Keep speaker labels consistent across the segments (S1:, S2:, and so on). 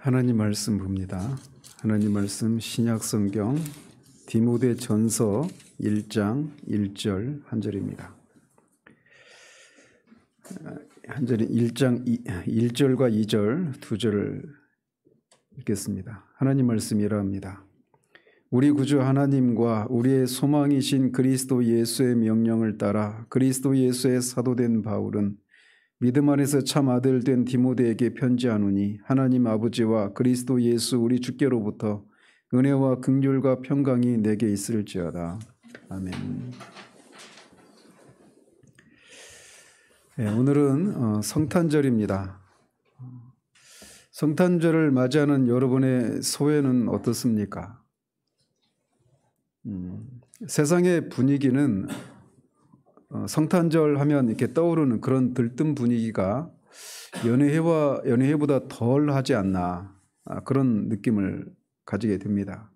S1: 하나님 말씀 봅니다. 하나님 말씀 신약성경 디모데전서 1장 1절 한 절입니다. 한 절이 1절과 2절 두 절을 읽겠습니다. 하나님 말씀 이러합니다. 우리 구주 하나님과 우리의 소망이신 그리스도 예수의 명령을 따라 그리스도 예수의 사도된 바울은 믿음 안에서 참 아들 된 디모데에게 편지하노니 하나님 아버지와 그리스도 예수 우리 주께로부터 은혜와 긍휼과 평강이 내게 있을지어다. 아멘. 네, 오늘은 성탄절입니다. 성탄절을 맞이하는 여러분의 소회는 어떻습니까? 세상의 분위기는 성탄절 하면 이렇게 떠오르는 그런 들뜬 분위기가 연회보다 덜 하지 않나, 그런 느낌을 가지게 됩니다.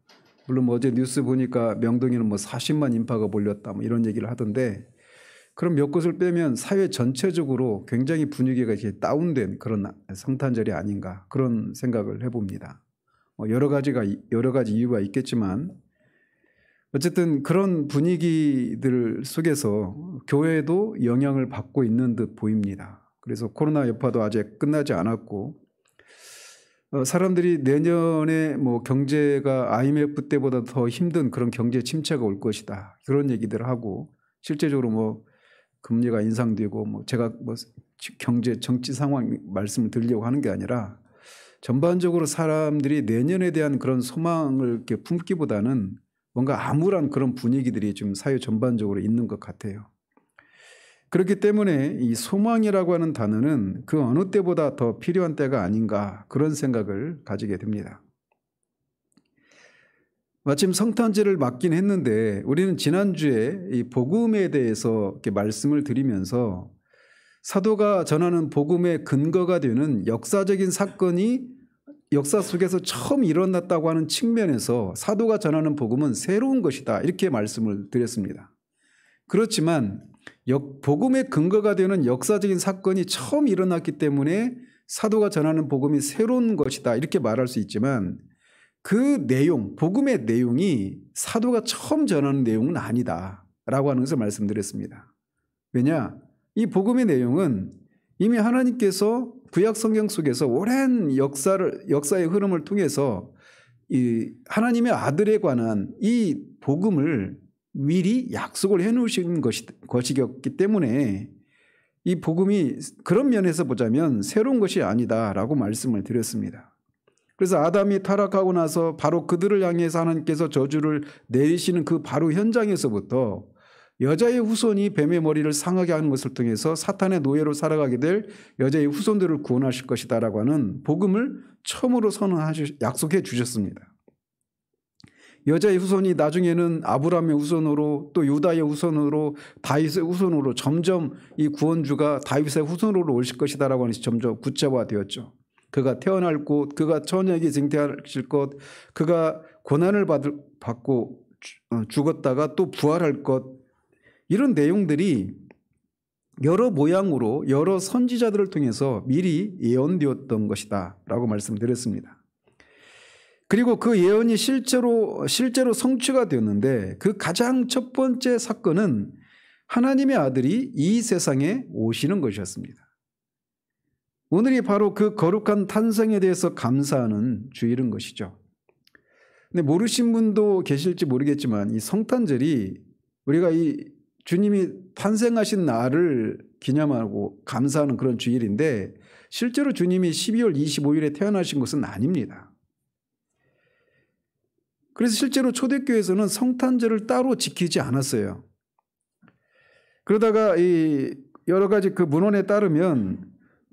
S1: 물론 어제 뉴스 보니까 명동에는 40만 인파가 몰렸다 이런 얘기를 하던데, 그럼 몇 곳을 빼면 사회 전체적으로 굉장히 분위기가 이렇게 다운된 그런 성탄절이 아닌가, 그런 생각을 해봅니다. 여러 가지 이유가 있겠지만 어쨌든 그런 분위기들 속에서 교회도 영향을 받고 있는 듯 보입니다. 그래서 코로나 여파도 아직 끝나지 않았고, 사람들이 내년에 경제가 IMF 때보다 더 힘든 그런 경제 침체가 올 것이다, 그런 얘기들을 하고, 실제적으로 금리가 인상되고 제가 경제 정치 상황 말씀을 드리려고 하는 게 아니라 전반적으로 사람들이 내년에 대한 그런 소망을 이렇게 품기보다는 뭔가 암울한 그런 분위기들이 좀 사회 전반적으로 있는 것 같아요. 그렇기 때문에 이 소망이라고 하는 단어는 그 어느 때보다 더 필요한 때가 아닌가, 그런 생각을 가지게 됩니다. 마침 성탄절을 맞긴 했는데 우리는 지난주에 이 복음에 대해서 이렇게 말씀을 드리면서 사도가 전하는 복음의 근거가 되는 역사적인 사건이 역사 속에서 처음 일어났다고 하는 측면에서 사도가 전하는 복음은 새로운 것이다, 이렇게 말씀을 드렸습니다. 그렇지만 복음의 근거가 되는 역사적인 사건이 처음 일어났기 때문에 사도가 전하는 복음이 새로운 것이다, 이렇게 말할 수 있지만 그 내용, 복음의 내용이 사도가 처음 전하는 내용은 아니다 라고 하는 것을 말씀드렸습니다. 왜냐? 이 복음의 내용은 이미 하나님께서 구약 성경 속에서 오랜 역사의 흐름을 통해서 이 하나님의 아들에 관한 이 복음을 미리 약속을 해놓으신 것이었기 때문에 이 복음이 그런 면에서 보자면 새로운 것이 아니다라고 말씀을 드렸습니다. 그래서 아담이 타락하고 나서 바로 그들을 향해서 하나님께서 저주를 내리시는 그 바로 현장에서부터 여자의 후손이 뱀의 머리를 상하게 하는 것을 통해서 사탄의 노예로 살아가게 될 여자의 후손들을 구원하실 것이다라고 하는 복음을 처음으로 약속해 주셨습니다. 여자의 후손이 나중에는 아브라함의 후손으로, 또 유다의 후손으로, 다윗의 후손으로 점점 이 구원주가 다윗의 후손으로 오실 것이다라고 하는 것이 점점 구체화되었죠. 그가 태어날 곳, 그가 처녀에게 쟁취하실 것, 그가 고난을 받고 죽었다가 또 부활할 것, 이런 내용들이 여러 모양으로 여러 선지자들을 통해서 미리 예언되었던 것이다 라고 말씀드렸습니다. 그리고 그 예언이 실제로 성취가 되었는데 그 가장 첫 번째 사건은 하나님의 아들이 이 세상에 오시는 것이었습니다. 오늘이 바로 그 거룩한 탄생에 대해서 감사하는 주일인 것이죠. 근데 모르신 분도 계실지 모르겠지만 이 성탄절이 우리가 이 주님이 탄생하신 날을 기념하고 감사하는 그런 주일인데, 실제로 주님이 12월 25일에 태어나신 것은 아닙니다. 그래서 실제로 초대교회에서는 성탄절을 따로 지키지 않았어요. 그러다가 이 여러 가지 그 문헌에 따르면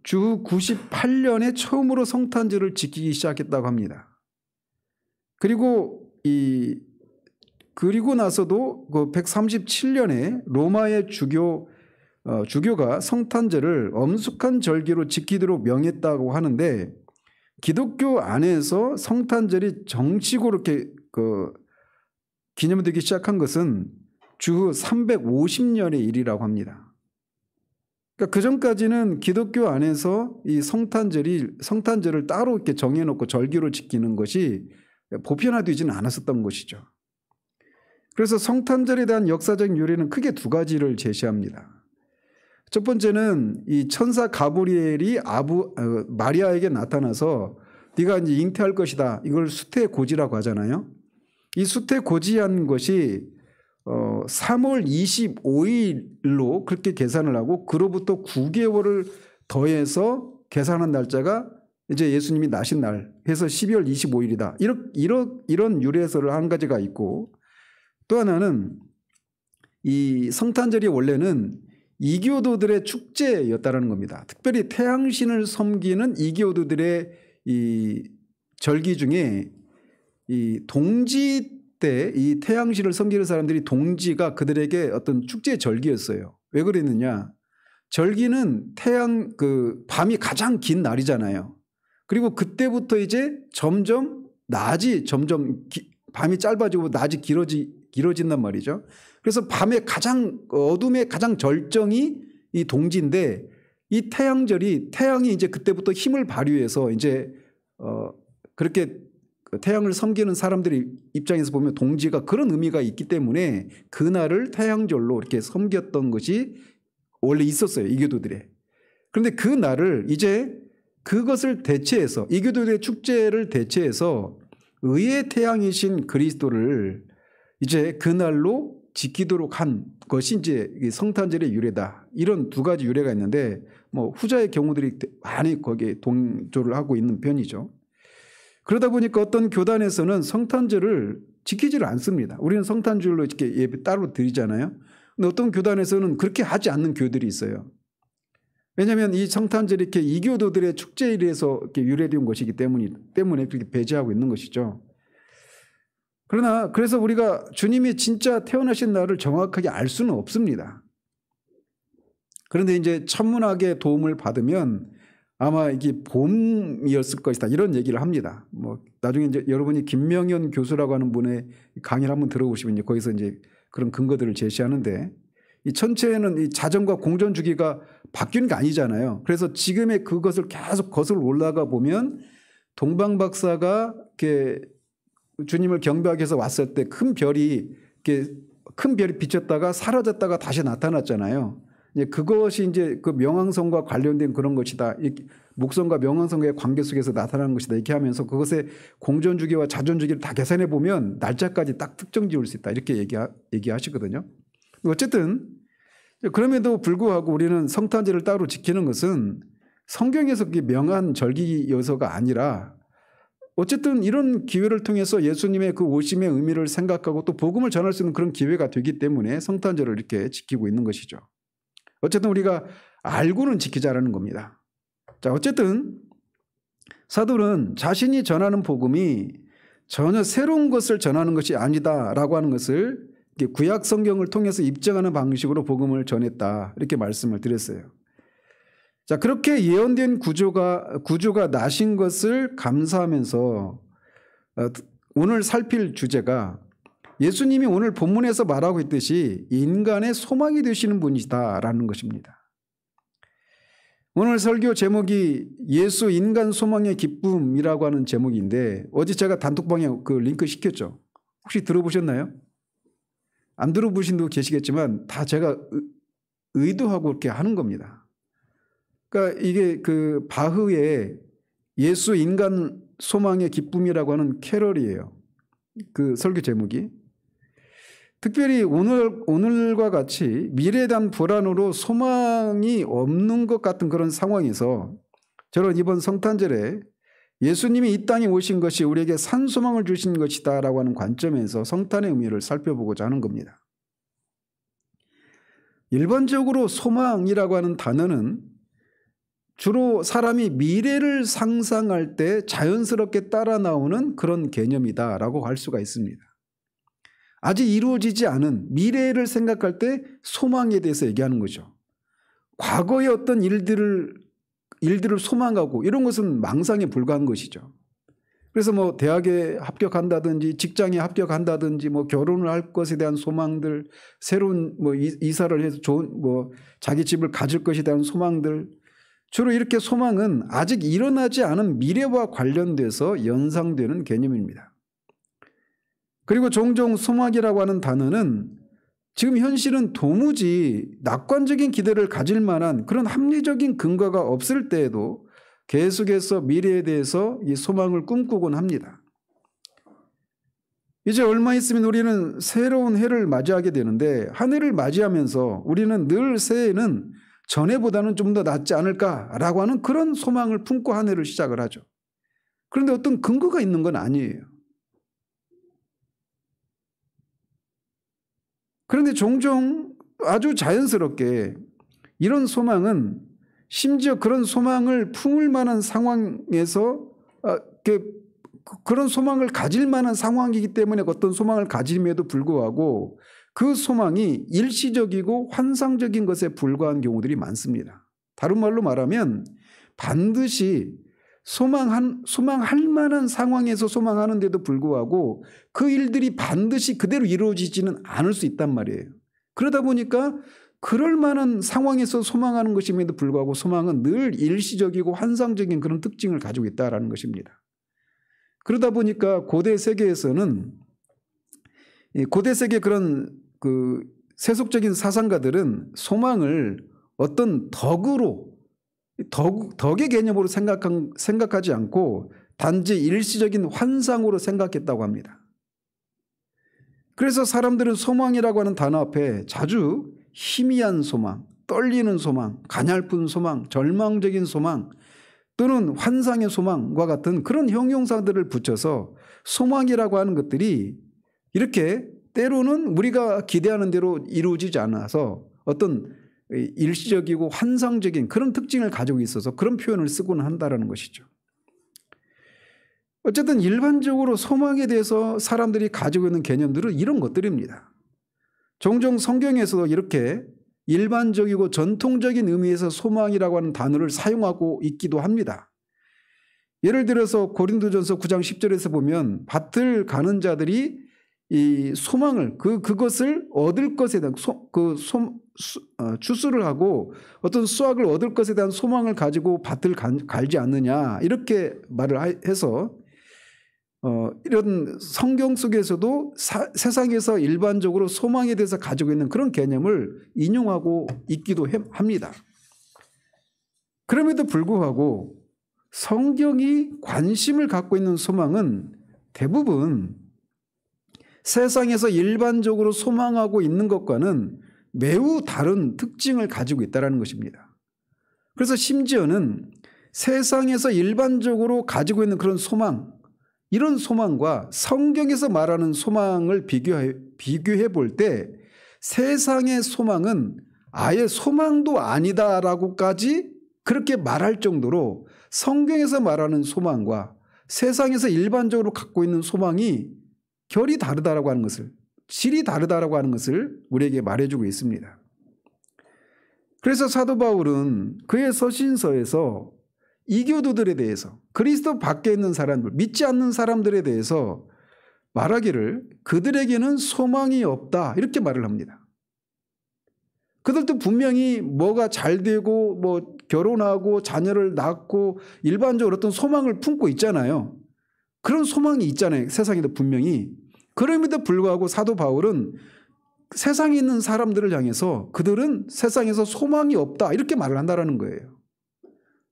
S1: 주 98년에 처음으로 성탄절을 지키기 시작했다고 합니다. 그리고 나서도 그 137년에 로마의 주교가 성탄절을 엄숙한 절기로 지키도록 명했다고 하는데, 기독교 안에서 성탄절이 정식으로 이렇게 기념되기 시작한 것은 주 350년의 일이라고 합니다. 그러니까 그 전까지는 기독교 안에서 이 성탄절을 따로 이렇게 정해놓고 절기로 지키는 것이 보편화되지는 않았었던 것이죠. 그래서 성탄절에 대한 역사적인 유래는 크게 두 가지를 제시합니다. 첫 번째는 이 천사 가브리엘이 마리아에게 나타나서 네가 이제 잉태할 것이다. 이걸 수태고지라고 하잖아요. 이 수태고지한 것이 3월 25일로 그렇게 계산을 하고 그로부터 9개월을 더해서 계산한 날짜가 이제 예수님이 나신 날 해서 12월 25일이다. 이런 유래설을 한 가지가 있고, 또 하나는 이 성탄절이 원래는 이교도들의 축제였다라는 겁니다. 특별히 태양신을 섬기는 이교도들의 이 절기 중에 이 동지 때 이 태양신을 섬기는 사람들이 동지가 그들에게 어떤 축제 절기였어요. 왜 그랬느냐? 절기는 밤이 가장 긴 날이잖아요. 그리고 그때부터 이제 점점 밤이 짧아지고 낮이 길어진단 말이죠. 그래서 어둠의 가장 절정이 이 동지인데, 이 태양이 이제 그때부터 힘을 발휘해서 이제 그렇게 태양을 섬기는 사람들의 입장에서 보면 동지가 그런 의미가 있기 때문에 그날을 태양절로 이렇게 섬겼던 것이 원래 있었어요, 이교도들에. 그런데 그 날을 이제 그것을 대체해서, 이교도들의 축제를 대체해서 의의 태양이신 그리스도를 이제 그날로 지키도록 한 것이 이제 성탄절의 유래다. 이런 두 가지 유래가 있는데, 뭐 후자의 경우들이 많이 거기에 동조를 하고 있는 편이죠. 그러다 보니까 어떤 교단에서는 성탄절을 지키지를 않습니다. 우리는 성탄절로 이렇게 예배 따로 드리잖아요. 근데 어떤 교단에서는 그렇게 하지 않는 교들이 있어요. 왜냐하면 이 성탄절이 이렇게 이교도들의 축제일에서 이렇게 유래된 것이기 때문에 그렇게 배제하고 있는 것이죠. 그래서 우리가 주님이 진짜 태어나신 날을 정확하게 알 수는 없습니다. 그런데 이제 천문학의 도움을 받으면 아마 이게 봄이었을 것이다, 이런 얘기를 합니다. 뭐 나중에 이제 여러분이 김명현 교수라고 하는 분의 강의를 한번 들어보시면 이제 거기서 이제 그런 근거들을 제시하는데, 이 천체에는 이 자전과 공전 주기가 바뀌는 게 아니잖아요. 그래서 지금의 그것을 계속 거슬러 올라가 보면 동방박사가 이렇게 주님을 경배하기 위해서 왔을 때 큰 별이 비쳤다가 사라졌다가 다시 나타났잖아요. 그것이 이제 그 명왕성과 관련된 그런 것이다. 목성과 명왕성의 관계 속에서 나타나는 것이다. 이렇게 하면서 그것의 공전주기와 자전주기를 다 계산해 보면 날짜까지 딱 특정 지을 수 있다. 이렇게 얘기하시거든요. 어쨌든 그럼에도 불구하고 우리는 성탄절을 따로 지키는 것은 성경에서 명한 절기 요소가 아니라, 어쨌든 이런 기회를 통해서 예수님의 그 오심의 의미를 생각하고 또 복음을 전할 수 있는 그런 기회가 되기 때문에 성탄절을 이렇게 지키고 있는 것이죠. 어쨌든 우리가 알고는 지키자라는 겁니다. 자, 어쨌든 사도는 자신이 전하는 복음이 전혀 새로운 것을 전하는 것이 아니다라고 하는 것을 구약 성경을 통해서 입증하는 방식으로 복음을 전했다, 이렇게 말씀을 드렸어요. 자, 그렇게 예언된 구주가 나신 것을 감사하면서 오늘 살필 주제가 예수님이 오늘 본문에서 말하고 있듯이 인간의 소망이 되시는 분이다라는 것입니다. 오늘 설교 제목이 예수 인간 소망의 기쁨이라고 하는 제목인데, 어제 제가 단톡방에 그 링크 시켰죠. 혹시 들어보셨나요? 안 들어보신 분도 계시겠지만 다 제가 의도하고 이렇게 하는 겁니다. 그러니까 이게 그 바흐의 예수 인간 소망의 기쁨이라고 하는 캐럴이에요. 그 설교 제목이. 특별히 오늘과 같이 미래에 대한 불안으로 소망이 없는 것 같은 그런 상황에서 저는 이번 성탄절에 예수님이 이 땅에 오신 것이 우리에게 산 소망을 주신 것이다 라고 하는 관점에서 성탄의 의미를 살펴보고자 하는 겁니다. 일반적으로 소망이라고 하는 단어는 주로 사람이 미래를 상상할 때 자연스럽게 따라 나오는 그런 개념이다라고 할 수가 있습니다. 아직 이루어지지 않은 미래를 생각할 때 소망에 대해서 얘기하는 거죠. 과거의 어떤 일들을 소망하고 이런 것은 망상에 불과한 것이죠. 그래서 뭐 대학에 합격한다든지 직장에 합격한다든지 뭐 결혼을 할 것에 대한 소망들, 새로운 뭐 이사를 해서 좋은 뭐 자기 집을 가질 것에 대한 소망들, 주로 이렇게 소망은 아직 일어나지 않은 미래와 관련돼서 연상되는 개념입니다. 그리고 종종 소망이라고 하는 단어는 지금 현실은 도무지 낙관적인 기대를 가질 만한 그런 합리적인 근거가 없을 때에도 계속해서 미래에 대해서 이 소망을 꿈꾸곤 합니다. 이제 얼마 있으면 우리는 새로운 해를 맞이하게 되는데 한 해를 맞이하면서 우리는 늘 새해에는 전해보다는 좀 더 낫지 않을까라고 하는 그런 소망을 품고 한 해를 시작을 하죠. 그런데 어떤 근거가 있는 건 아니에요. 그런데 종종 아주 자연스럽게 이런 소망은 심지어 그런 소망을 품을 만한 상황에서 그런 소망을 가질 만한 상황이기 때문에 어떤 소망을 가짐에도 불구하고 그 소망이 일시적이고 환상적인 것에 불과한 경우들이 많습니다. 다른 말로 말하면 반드시 소망할 만한 상황에서 소망하는데도 불구하고 그 일들이 반드시 그대로 이루어지지는 않을 수 있단 말이에요. 그러다 보니까 그럴 만한 상황에서 소망하는 것임에도 불구하고 소망은 늘 일시적이고 환상적인 그런 특징을 가지고 있다는 것입니다. 그러다 보니까 고대 세계에서는 고대 세계 그런 그 세속적인 사상가들은 소망을 어떤 덕의 개념으로 생각하지 않고 단지 일시적인 환상으로 생각했다고 합니다. 그래서 사람들은 소망이라고 하는 단어 앞에 자주 희미한 소망, 떨리는 소망, 가냘픈 소망, 절망적인 소망 또는 환상의 소망과 같은 그런 형용사들을 붙여서 소망이라고 하는 것들이 이렇게 때로는 우리가 기대하는 대로 이루어지지 않아서 어떤 일시적이고 환상적인 그런 특징을 가지고 있어서 그런 표현을 쓰곤 한다는 것이죠. 어쨌든 일반적으로 소망에 대해서 사람들이 가지고 있는 개념들은 이런 것들입니다. 종종 성경에서도 이렇게 일반적이고 전통적인 의미에서 소망이라고 하는 단어를 사용하고 있기도 합니다. 예를 들어서 고린도전서 9장 10절에서 보면 밭을 가는 자들이 이 소망을 그것을 얻을 것에 대한 추수를 하고 어떤 수확을 얻을 것에 대한 소망을 가지고 밭을 갈지 않느냐 이렇게 말을 해서 이런 성경 속에서도 세상에서 일반적으로 소망에 대해서 가지고 있는 그런 개념을 인용하고 있기도 합니다. 그럼에도 불구하고 성경이 관심을 갖고 있는 소망은 대부분 세상에서 일반적으로 소망하고 있는 것과는 매우 다른 특징을 가지고 있다는 것입니다. 그래서 심지어는 세상에서 일반적으로 가지고 있는 그런 소망, 이런 소망과 성경에서 말하는 소망을 비교해 볼 때 세상의 소망은 아예 소망도 아니다라고까지 그렇게 말할 정도로 성경에서 말하는 소망과 세상에서 일반적으로 갖고 있는 소망이 결이 다르다라고 하는 것을, 질이 다르다라고 하는 것을 우리에게 말해주고 있습니다. 그래서 사도 바울은 그의 서신서에서 이교도들에 대해서 그리스도 밖에 있는 사람들, 믿지 않는 사람들에 대해서 말하기를 그들에게는 소망이 없다 이렇게 말을 합니다. 그들도 분명히 뭐가 잘 되고 뭐 결혼하고 자녀를 낳고 일반적으로 어떤 소망을 품고 있잖아요. 그런 소망이 있잖아요. 세상에도 분명히. 그럼에도 불구하고 사도 바울은 세상에 있는 사람들을 향해서 그들은 세상에서 소망이 없다 이렇게 말을 한다는 거예요.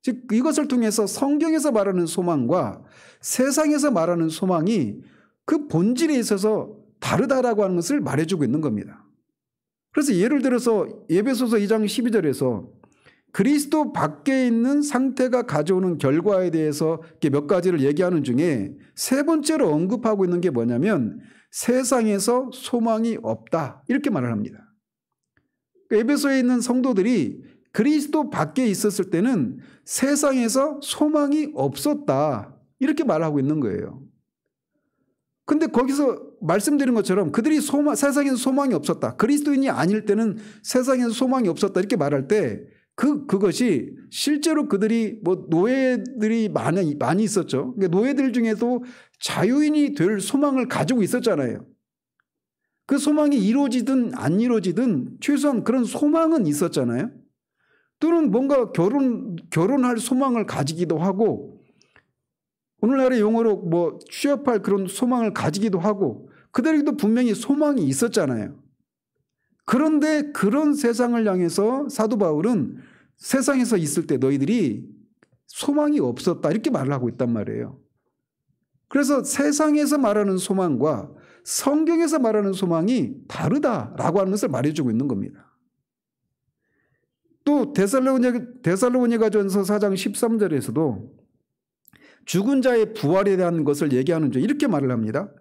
S1: 즉 이것을 통해서 성경에서 말하는 소망과 세상에서 말하는 소망이 그 본질에 있어서 다르다라고 하는 것을 말해주고 있는 겁니다. 그래서 예를 들어서 에베소서 2장 12절에서 그리스도 밖에 있는 상태가 가져오는 결과에 대해서 몇 가지를 얘기하는 중에 세 번째로 언급하고 있는 게 뭐냐면 세상에서 소망이 없다 이렇게 말을 합니다. 에베소에 있는 성도들이 그리스도 밖에 있었을 때는 세상에서 소망이 없었다 이렇게 말하고 있는 거예요. 근데 거기서 말씀드린 것처럼 그들이 세상에서 소망이 없었다. 그리스도인이 아닐 때는 세상에서 소망이 없었다 이렇게 말할 때 그것이 실제로 그들이 뭐 노예들이 많이 있었죠. 그러니까 노예들 중에도 자유인이 될 소망을 가지고 있었잖아요. 그 소망이 이루어지든 안 이루어지든 최소한 그런 소망은 있었잖아요. 또는 뭔가 결혼할 소망을 가지기도 하고, 오늘날의 용어로 뭐 취업할 그런 소망을 가지기도 하고, 그들에게도 분명히 소망이 있었잖아요. 그런데 그런 세상을 향해서 사도 바울은 세상에서 있을 때 너희들이 소망이 없었다 이렇게 말을 하고 있단 말이에요. 그래서 세상에서 말하는 소망과 성경에서 말하는 소망이 다르다라고 하는 것을 말해주고 있는 겁니다. 또 데살로니가전서 4장 13절에서도 죽은 자의 부활에 대한 것을 얘기하는 중 이렇게 말을 합니다.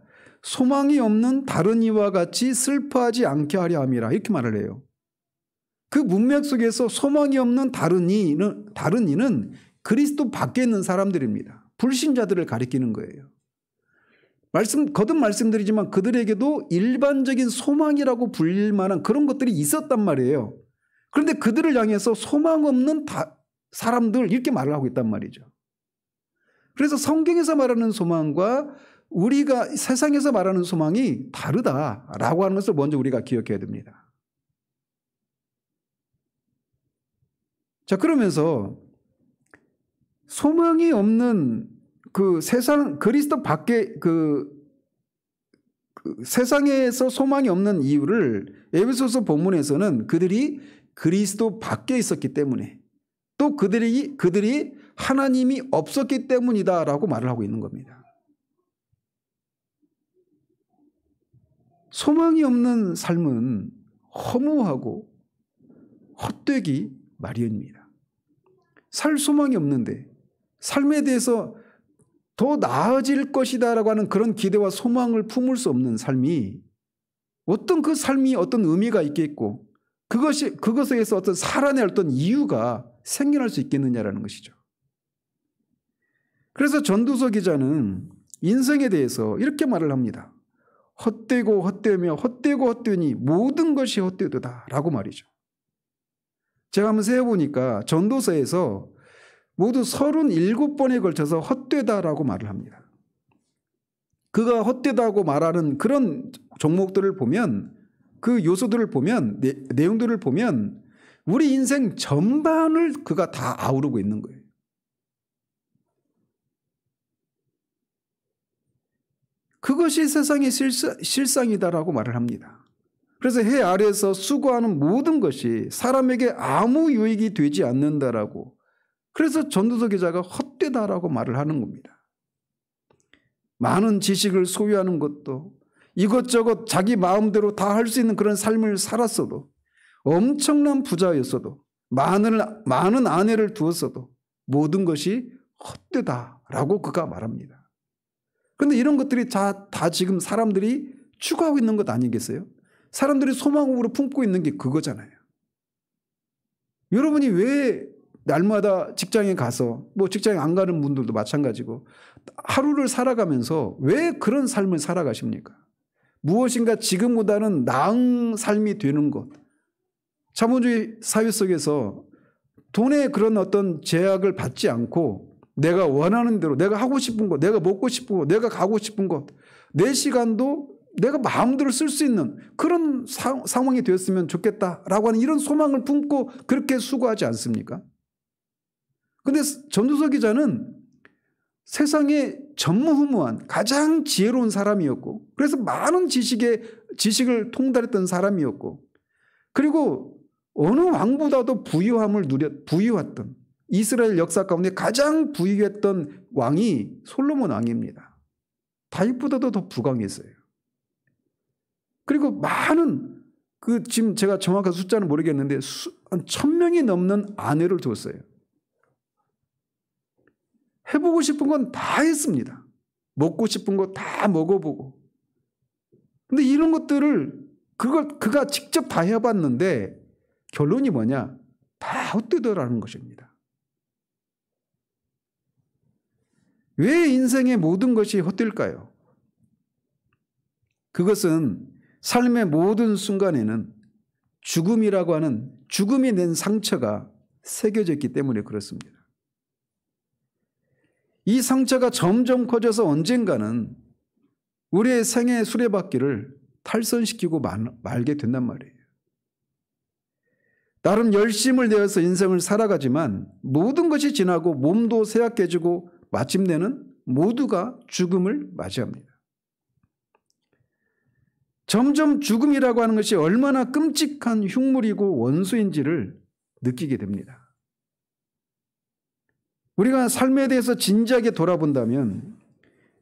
S1: 소망이 없는 다른 이와 같이 슬퍼하지 않게 하려 함이라 이렇게 말을 해요. 그 문맥 속에서 소망이 없는 다른 이는 그리스도 밖에 있는 사람들입니다. 불신자들을 가리키는 거예요. 거듭 말씀드리지만 그들에게도 일반적인 소망이라고 불릴 만한 그런 것들이 있었단 말이에요. 그런데 그들을 향해서 소망 없는 사람들 이렇게 말을 하고 있단 말이죠. 그래서 성경에서 말하는 소망과 우리가 세상에서 말하는 소망이 다르다라고 하는 것을 먼저 우리가 기억해야 됩니다. 자, 그러면서 소망이 없는 그 세상, 그리스도 밖에 세상에서 소망이 없는 이유를 에베소서 본문에서는 그들이 그리스도 밖에 있었기 때문에, 또 그들이 하나님이 없었기 때문이다라고 말을 하고 있는 겁니다. 소망이 없는 삶은 허무하고 헛되기 마련입니다. 살 소망이 없는데 삶에 대해서 더 나아질 것이다라고 하는 그런 기대와 소망을 품을 수 없는 삶이 어떤 그 삶이 어떤 의미가 있겠고 그것에서 어떤 살아낼 어떤 이유가 생겨날 수 있겠느냐라는 것이죠. 그래서 전도서 기자는 인생에 대해서 이렇게 말을 합니다. 헛되고 헛되며 헛되고 헛되니 모든 것이 헛되도다라고 말이죠. 제가 한번 세어보니까 전도서에서 모두 37번에 걸쳐서 헛되다라고 말을 합니다. 그가 헛되다고 말하는 그런 종목들을 보면, 그 요소들을 보면, 내용들을 보면 우리 인생 전반을 그가 다 아우르고 있는 거예요. 그것이 세상의 실상이다라고 말을 합니다. 그래서 해 아래에서 수고하는 모든 것이 사람에게 아무 유익이 되지 않는다라고, 그래서 전도서 기자가 헛되다라고 말을 하는 겁니다. 많은 지식을 소유하는 것도, 이것저것 자기 마음대로 다 할 수 있는 그런 삶을 살았어도, 엄청난 부자였어도, 많은 아내를 두었어도 모든 것이 헛되다라고 그가 말합니다. 그런데 이런 것들이 다 지금 사람들이 추구하고 있는 것 아니겠어요? 사람들이 소망으로 품고 있는 게 그거잖아요. 여러분이 왜 날마다 직장에 가서, 뭐 직장에 안 가는 분들도 마찬가지고 하루를 살아가면서 왜 그런 삶을 살아가십니까? 무엇인가 지금보다는 나은 삶이 되는 것. 자본주의 사회 속에서 돈의 그런 어떤 제약을 받지 않고 내가 원하는 대로, 내가 하고 싶은 것, 내가 먹고 싶은 것, 내가 가고 싶은 것, 내 시간도 내가 마음대로 쓸 수 있는 그런 상황이 되었으면 좋겠다라고 하는 이런 소망을 품고 그렇게 수고하지 않습니까? 그런데 전도서 기자는 세상에 전무후무한 가장 지혜로운 사람이었고, 그래서 많은 지식을 통달했던 사람이었고, 그리고 어느 왕보다도 부유했던 이스라엘 역사 가운데 가장 부유했던 왕이 솔로몬 왕입니다. 다윗보다도 더 부강했어요. 그리고 많은 지금 제가 정확한 숫자는 모르겠는데 한 1000명이 넘는 아내를 두었어요. 해보고 싶은 건 다 했습니다. 먹고 싶은 거 다 먹어보고. 근데 이런 것들을 그가 직접 다 해봤는데 결론이 뭐냐? 다 헛되더라는 것입니다. 왜 인생의 모든 것이 헛될까요? 그것은 삶의 모든 순간에는 죽음이라고 하는, 죽음이 낸 상처가 새겨져 있기 때문에 그렇습니다. 이 상처가 점점 커져서 언젠가는 우리의 생의 수레바퀴를 탈선시키고 말게 된단 말이에요. 나름 열심을 내어서 인생을 살아가지만 모든 것이 지나고 몸도 쇠약해지고 마침내는 모두가 죽음을 맞이합니다. 점점 죽음이라고 하는 것이 얼마나 끔찍한 흉물이고 원수인지를 느끼게 됩니다. 우리가 삶에 대해서 진지하게 돌아본다면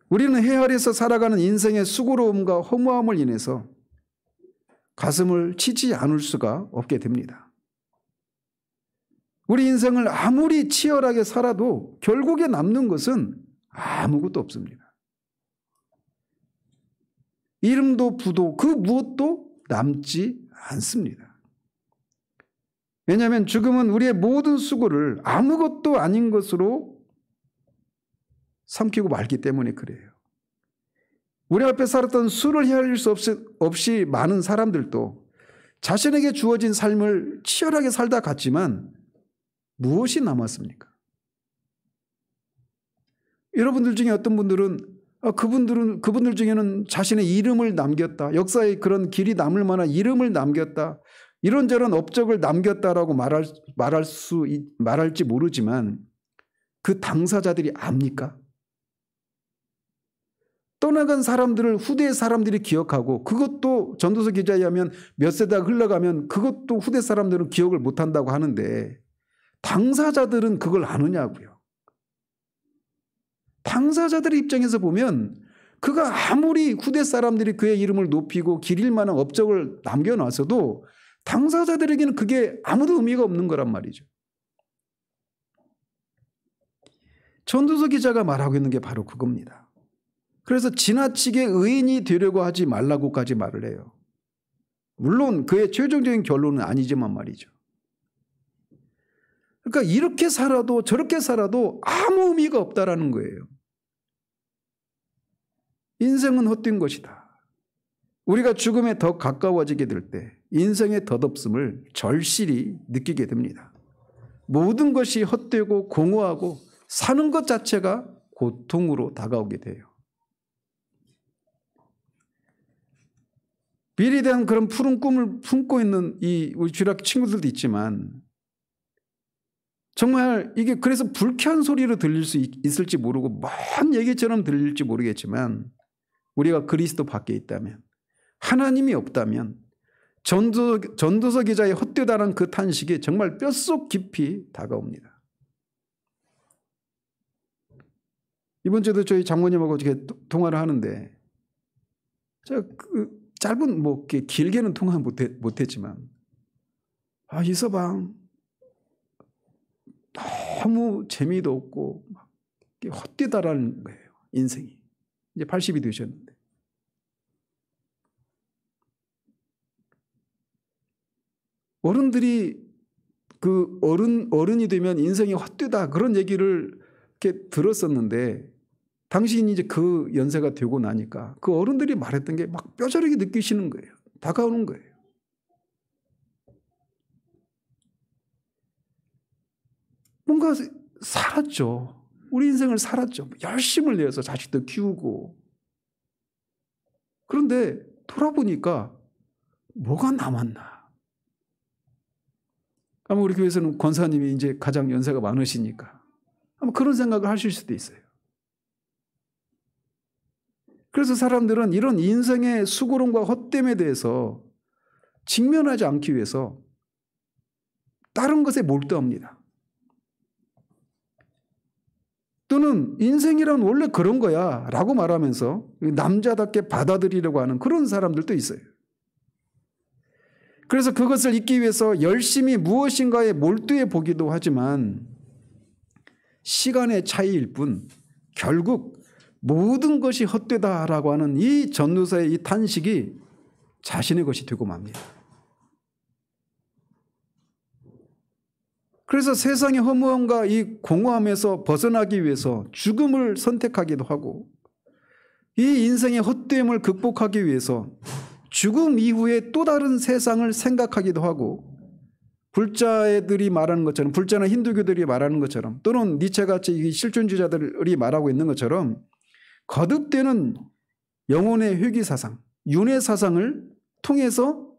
S1: 우리는 해 아래에서 살아가는 인생의 수고로움과 허무함을 인해서 가슴을 치지 않을 수가 없게 됩니다. 우리 인생을 아무리 치열하게 살아도 결국에 남는 것은 아무것도 없습니다. 이름도 부도 그 무엇도 남지 않습니다. 왜냐하면 죽음은 우리의 모든 수고를 아무것도 아닌 것으로 삼키고 말기 때문에 그래요. 우리 앞에 살았던 수를 헤아릴 수 없이 많은 사람들도 자신에게 주어진 삶을 치열하게 살다 갔지만 무엇이 남았습니까? 여러분들 중에 어떤 분들은 그분들 중에는 자신의 이름을 남겼다. 역사에 그런 길이 남을 만한 이름을 남겼다. 이런저런 업적을 남겼다라고 말할지 모르지만 그 당사자들이 압니까? 떠나간 사람들을 후대 사람들이 기억하고 그것도 전도서 기자에 의하면 몇 세대가 흘러가면 그것도 후대 사람들은 기억을 못한다고 하는데 당사자들은 그걸 아느냐고요. 당사자들의 입장에서 보면 그가 아무리 후대 사람들이 그의 이름을 높이고 기릴 만한 업적을 남겨놨어도 당사자들에게는 그게 아무도 의미가 없는 거란 말이죠. 전도서 기자가 말하고 있는 게 바로 그겁니다. 그래서 지나치게 의인이 되려고 하지 말라고까지 말을 해요. 물론 그의 최종적인 결론은 아니지만 말이죠. 그러니까 이렇게 살아도 저렇게 살아도 아무 의미가 없다라는 거예요. 인생은 헛된 것이다. 우리가 죽음에 더 가까워지게 될 때 인생의 덧없음을 절실히 느끼게 됩니다. 모든 것이 헛되고 공허하고 사는 것 자체가 고통으로 다가오게 돼요. 미래에 대한 그런 푸른 꿈을 품고 있는 우리 주일학교 친구들도 있지만 정말 이게 그래서 불쾌한 소리로 들릴 수 있을지 모르고 먼 얘기처럼 들릴지 모르겠지만 우리가 그리스도 밖에 있다면 하나님이 없다면 전도서 기자의 헛되다는 그 탄식이 정말 뼛속 깊이 다가옵니다. 이번 주에도 저희 장모님하고 이렇게 통화를 하는데 제가 짧은 길게는 통화 못했지만 이서방 너무 재미도 없고 헛되다라는 거예요. 인생이. 이제 80이 되셨는데. 어른들이 어른이 되면 인생이 헛되다 그런 얘기를 이렇게 들었었는데 당신이 이제 그 연세가 되고 나니까 그 어른들이 말했던 게 막 뼈저리게 느끼시는 거예요. 다가오는 거예요. 뭔가 살았죠. 우리 인생을 살았죠. 열심을 내어서 자식도 키우고. 그런데 돌아보니까 뭐가 남았나. 아마 우리 교회에서는 권사님이 이제 가장 연세가 많으시니까 아마 그런 생각을 하실 수도 있어요. 그래서 사람들은 이런 인생의 수고름과 헛됨에 대해서 직면하지 않기 위해서 다른 것에 몰두합니다. 또는 인생이란 원래 그런 거야 라고 말하면서 남자답게 받아들이려고 하는 그런 사람들도 있어요. 그래서 그것을 잊기 위해서 열심히 무엇인가에 몰두해 보기도 하지만 시간의 차이일 뿐 결국 모든 것이 헛되다라고 하는 이 전도서의 이 탄식이 자신의 것이 되고 맙니다. 그래서 세상의 허무함과 이 공허함에서 벗어나기 위해서 죽음을 선택하기도 하고 이 인생의 헛됨을 극복하기 위해서 죽음 이후에 또 다른 세상을 생각하기도 하고 불자들이 말하는 것처럼, 불자나 힌두교들이 말하는 것처럼, 또는 니체같이 실존주의자들이 말하고 있는 것처럼 거듭되는 영혼의 회귀사상, 윤회사상을 통해서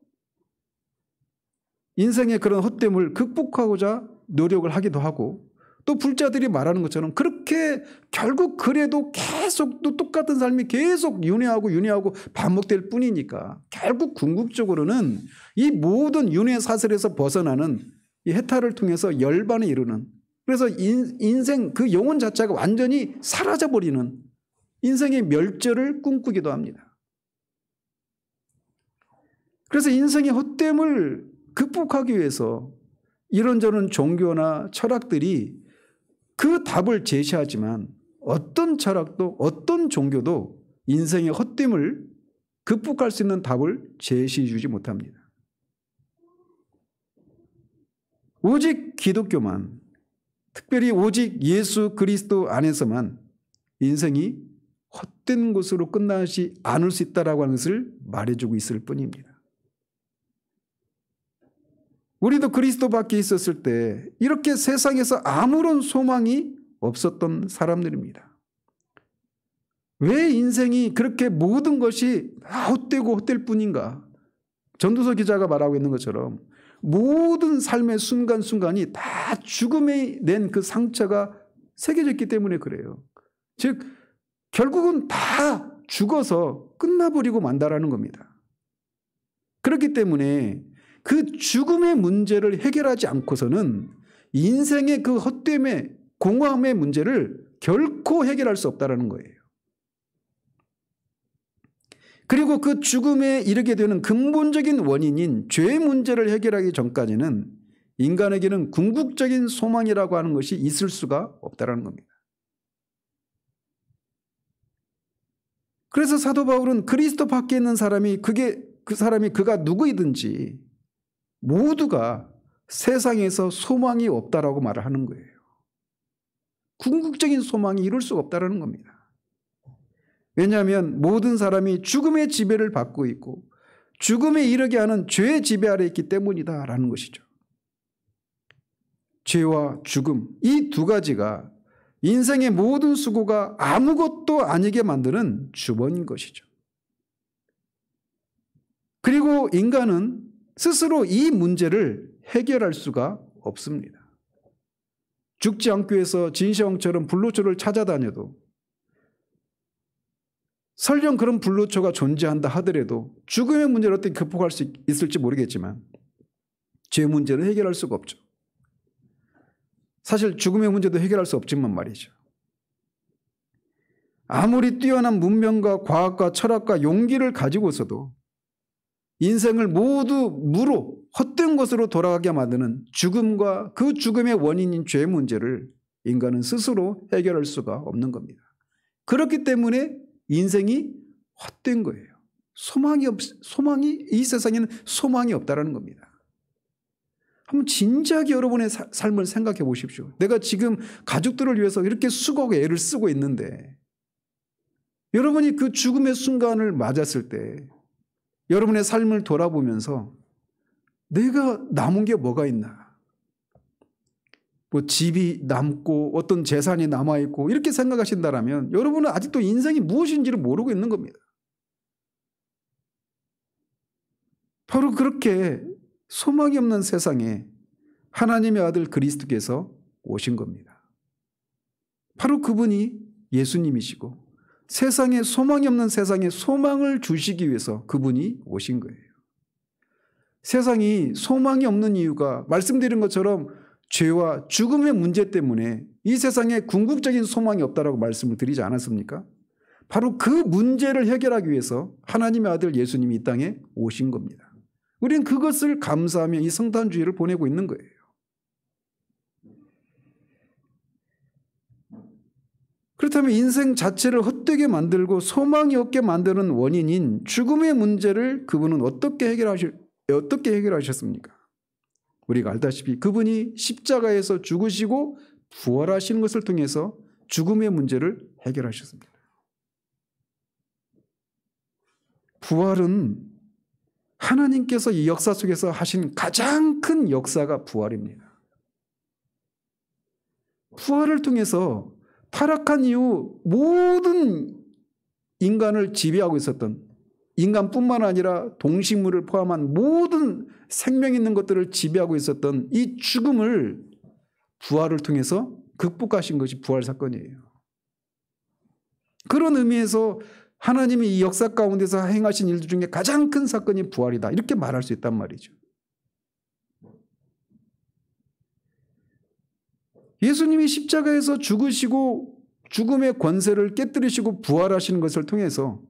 S1: 인생의 그런 헛됨을 극복하고자 노력을 하기도 하고, 또 불자들이 말하는 것처럼 그렇게 결국 그래도 계속 또 똑같은 삶이 계속 윤회하고 반복될 뿐이니까 결국 궁극적으로는 이 모든 윤회 사슬에서 벗어나는 이 해탈을 통해서 열반에 이르는, 그래서 인생 그 영혼 자체가 완전히 사라져버리는 인생의 멸절을 꿈꾸기도 합니다. 그래서 인생의 헛됨을 극복하기 위해서 이런저런 종교나 철학들이 그 답을 제시하지만 어떤 철학도 어떤 종교도 인생의 헛됨을 극복할 수 있는 답을 제시해 주지 못합니다. 오직 기독교만, 특별히 오직 예수 그리스도 안에서만 인생이 헛된 것으로 끝나지 않을 수 있다라고 하는 것을 말해주고 있을 뿐입니다. 우리도 그리스도 밖에 있었을 때 이렇게 세상에서 아무런 소망이 없었던 사람들입니다. 왜 인생이 그렇게 모든 것이 헛되고 헛될 뿐인가? 전도서 기자가 말하고 있는 것처럼 모든 삶의 순간순간이 다 죽음에 낸 그 상처가 새겨져 있기 때문에 그래요. 즉 결국은 다 죽어서 끝나버리고 만다라는 겁니다. 그렇기 때문에 그 죽음의 문제를 해결하지 않고서는 인생의 그 헛됨의 공허함의 문제를 결코 해결할 수 없다는 거예요. 그리고 그 죽음에 이르게 되는 근본적인 원인인 죄의 문제를 해결하기 전까지는 인간에게는 궁극적인 소망이라고 하는 것이 있을 수가 없다는 겁니다. 그래서 사도 바울은 그리스도 밖에 있는 사람이 그가 누구이든지 모두가 세상에서 소망이 없다라고 말을 하는 거예요. 궁극적인 소망이 이룰 수가 없다는 겁니다. 왜냐하면 모든 사람이 죽음의 지배를 받고 있고 죽음에 이르게 하는 죄의 지배 아래 있기 때문이다라는 것이죠. 죄와 죽음, 이 두 가지가 인생의 모든 수고가 아무것도 아니게 만드는 주범인 것이죠. 그리고 인간은 스스로 이 문제를 해결할 수가 없습니다. 죽지 않기 위해서 진시황처럼 불로초를 찾아다녀도 설령 그런 불로초가 존재한다 하더라도 죽음의 문제를 어떻게 극복할 수 있을지 모르겠지만 죄 문제를 해결할 수가 없죠. 사실 죽음의 문제도 해결할 수 없지만 말이죠. 아무리 뛰어난 문명과 과학과 철학과 용기를 가지고서도 인생을 모두 무로 헛된 것으로 돌아가게 만드는 죽음과 그 죽음의 원인인 죄 문제를 인간은 스스로 해결할 수가 없는 겁니다. 그렇기 때문에 인생이 헛된 거예요. 소망이 이 세상에는 소망이 없다라는 겁니다. 한번 진지하게 여러분의 삶을 생각해 보십시오. 내가 지금 가족들을 위해서 이렇게 수고하고 애를 쓰고 있는데 여러분이 그 죽음의 순간을 맞았을 때 여러분의 삶을 돌아보면서 내가 남은 게 뭐가 있나? 뭐 집이 남고 어떤 재산이 남아있고 이렇게 생각하신다면 여러분은 아직도 인생이 무엇인지를 모르고 있는 겁니다. 바로 그렇게 소망이 없는 세상에 하나님의 아들 그리스도께서 오신 겁니다. 바로 그분이 예수님이시고 세상에 소망이 없는 세상에 소망을 주시기 위해서 그분이 오신 거예요. 세상이 소망이 없는 이유가 말씀드린 것처럼 죄와 죽음의 문제 때문에 이 세상에 궁극적인 소망이 없다라고 말씀을 드리지 않았습니까? 바로 그 문제를 해결하기 위해서 하나님의 아들 예수님이 이 땅에 오신 겁니다. 우리는 그것을 감사하며 이 성탄주의를 보내고 있는 거예요. 그렇다면 인생 자체를 헛되게 만들고 소망이 없게 만드는 원인인 죽음의 문제를 그분은 어떻게 해결하셨습니까? 우리가 알다시피 그분이 십자가에서 죽으시고 부활하시는 것을 통해서 죽음의 문제를 해결하셨습니다. 부활은 하나님께서 이 역사 속에서 하신 가장 큰 역사가 부활입니다. 부활을 통해서 타락한 이후 모든 인간을 지배하고 있었던, 인간뿐만 아니라 동식물을 포함한 모든 생명 있는 것들을 지배하고 있었던 이 죽음을 부활을 통해서 극복하신 것이 부활 사건이에요. 그런 의미에서 하나님이 이 역사 가운데서 행하신 일들 중에 가장 큰 사건이 부활이다, 이렇게 말할 수 있단 말이죠. 예수님이 십자가에서 죽으시고 죽음의 권세를 깨뜨리시고 부활하시는 것을 통해서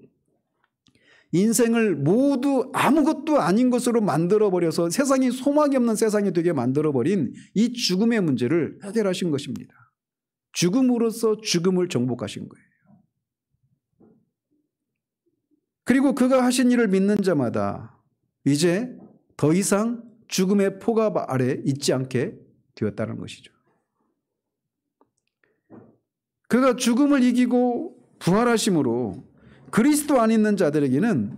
S1: 인생을 모두 아무것도 아닌 것으로 만들어버려서 세상이 소망이 없는 세상이 되게 만들어버린 이 죽음의 문제를 해결하신 것입니다. 죽음으로써 죽음을 정복하신 거예요. 그리고 그가 하신 일을 믿는 자마다 이제 더 이상 죽음의 포갑 아래 있지 않게 되었다는 것이죠. 그가 죽음을 이기고 부활하심으로 그리스도 안에 있는 자들에게는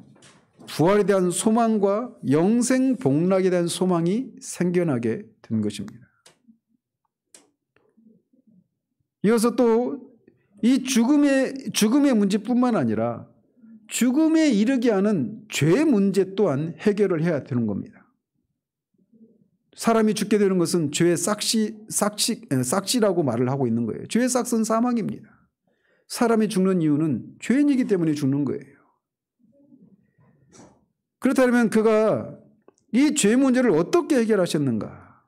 S1: 부활에 대한 소망과 영생 복락에 대한 소망이 생겨나게 된 것입니다. 이어서 또 이 죽음의 문제뿐만 아니라 죽음에 이르게 하는 죄 문제 또한 해결을 해야 되는 겁니다. 사람이 죽게 되는 것은 죄의 싹시라고 말을 하고 있는 거예요. 죄의 싹은 사망입니다. 사람이 죽는 이유는 죄인이기 때문에 죽는 거예요. 그렇다면 그가 이 죄 문제를 어떻게 해결하셨는가?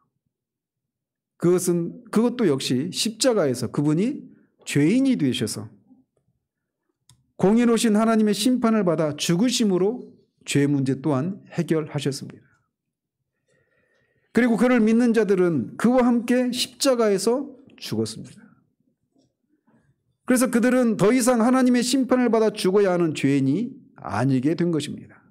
S1: 그것도 역시 십자가에서 그분이 죄인이 되셔서 공의로우신 하나님의 심판을 받아 죽으심으로 죄 문제 또한 해결하셨습니다. 그리고 그를 믿는 자들은 그와 함께 십자가에서 죽었습니다. 그래서 그들은 더 이상 하나님의 심판을 받아 죽어야 하는 죄인이 아니게 된 것입니다.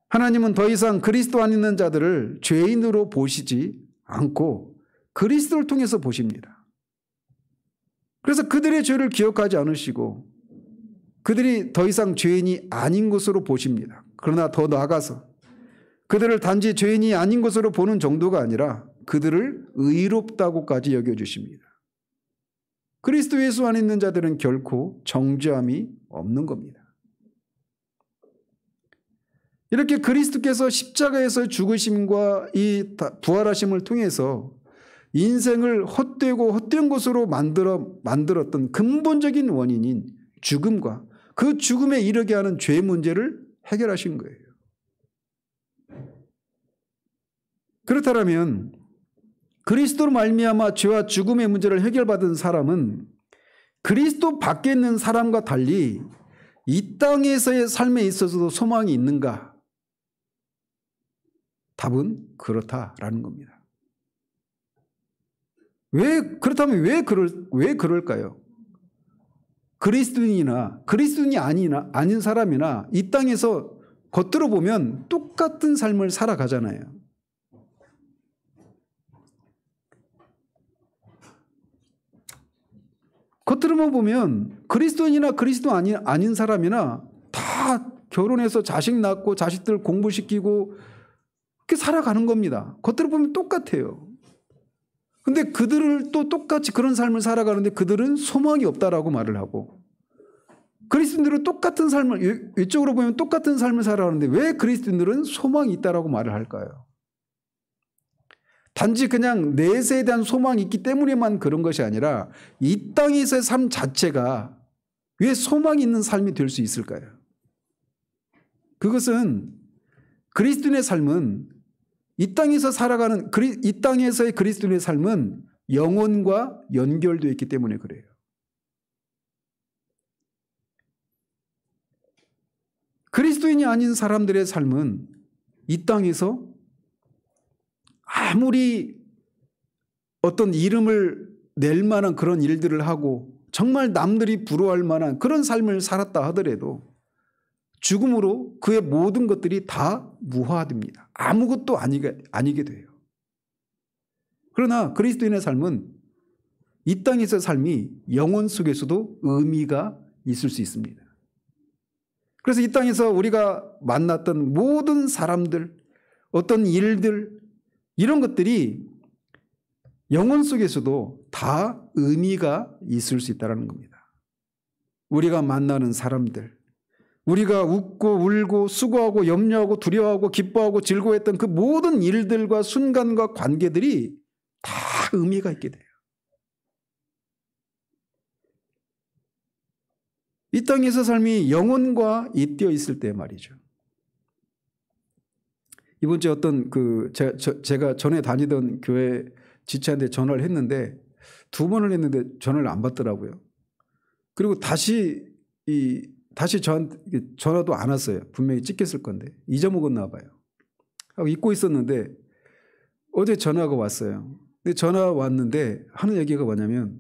S1: 하나님은 더 이상 그리스도 안에 있는 자들을 죄인으로 보시지 않고 그리스도를 통해서 보십니다. 그래서 그들의 죄를 기억하지 않으시고 그들이 더 이상 죄인이 아닌 것으로 보십니다. 그러나 더 나아가서 그들을 단지 죄인이 아닌 것으로 보는 정도가 아니라 그들을 의롭다고까지 여겨주십니다. 그리스도 예수 안에 있는 자들은 결코 정죄함이 없는 겁니다. 이렇게 그리스도께서 십자가에서 죽으심과 이 부활하심을 통해서 인생을 헛되고 헛된 것으로 만들었던 근본적인 원인인 죽음과 그 죽음에 이르게 하는 죄 문제를 해결하신 거예요. 그렇다면 그리스도로 말미암아 죄와 죽음의 문제를 해결받은 사람은 그리스도 밖에 있는 사람과 달리 이 땅에서의 삶에 있어서도 소망이 있는가? 답은 그렇다라는 겁니다. 그렇다면 왜 그럴까요? 그리스도인이 아닌 사람이나 이 땅에서 겉으로 보면 똑같은 삶을 살아가잖아요. 겉으로만 보면 그리스도인이나 그리스도 아닌 사람이나 다 결혼해서 자식 낳고 자식들 공부시키고 그렇게 살아가는 겁니다. 겉으로 보면 똑같아요. 근데 그들을 또 똑같이 그런 삶을 살아가는데 그들은 소망이 없다라고 말을 하고, 그리스도인들은 똑같은 삶을, 이쪽으로 보면 똑같은 삶을 살아가는데 왜 그리스도인들은 소망이 있다라고 말을 할까요? 단지 그냥 내세에 대한 소망이 있기 때문에만 그런 것이 아니라 이 땅에서의 삶 자체가 왜 소망이 있는 삶이 될 수 있을까요? 그것은 그리스도인의 삶은 이 땅에서의 그리스도인의 삶은 영혼과 연결되어 있기 때문에 그래요. 그리스도인이 아닌 사람들의 삶은 이 땅에서 아무리 어떤 이름을 낼 만한 그런 일들을 하고 정말 남들이 부러워할 만한 그런 삶을 살았다 하더라도 죽음으로 그의 모든 것들이 다 무화됩니다. 아무것도 아니게 돼요. 그러나 그리스도인의 삶은 이 땅에서의 삶이 영혼 속에서도 의미가 있을 수 있습니다. 그래서 이 땅에서 우리가 만났던 모든 사람들, 어떤 일들, 이런 것들이 영혼 속에서도 다 의미가 있을 수 있다는 겁니다. 우리가 만나는 사람들, 우리가 웃고 울고 수고하고 염려하고 두려워하고 기뻐하고 즐거워했던 그 모든 일들과 순간과 관계들이 다 의미가 있게 돼요. 이 땅에서 삶이 영혼과 잇대어 있을 때 말이죠. 이번 주에 어떤 제가 전에 다니던 교회 지체한테 전화를 했는데 2번을 했는데 전화를 안 받더라고요. 그리고 다시 저한테 전화도 안 왔어요. 분명히 찍혔을 건데 잊어먹었나 봐요. 하고 잊고 있었는데 어제 전화가 왔어요. 근데 전화 왔는데 하는 얘기가 뭐냐면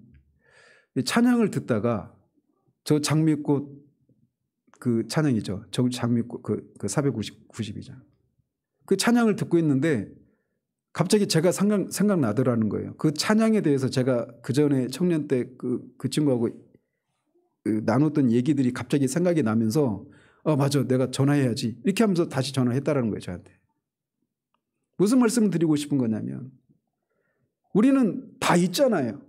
S1: 찬양을 듣다가 저 장미꽃 그 찬양이죠. 저 장미꽃 그 490이죠. 그 찬양을 듣고 있는데 갑자기 제가 생각나더라는 거예요. 그 찬양에 대해서 제가 그 전에 청년 때 그 친구하고 나눴던 얘기들이 갑자기 생각이 나면서 맞아, 내가 전화해야지 이렇게 하면서 다시 전화했다라는 거예요. 저한테. 무슨 말씀을 드리고 싶은 거냐면 우리는 다 있잖아요.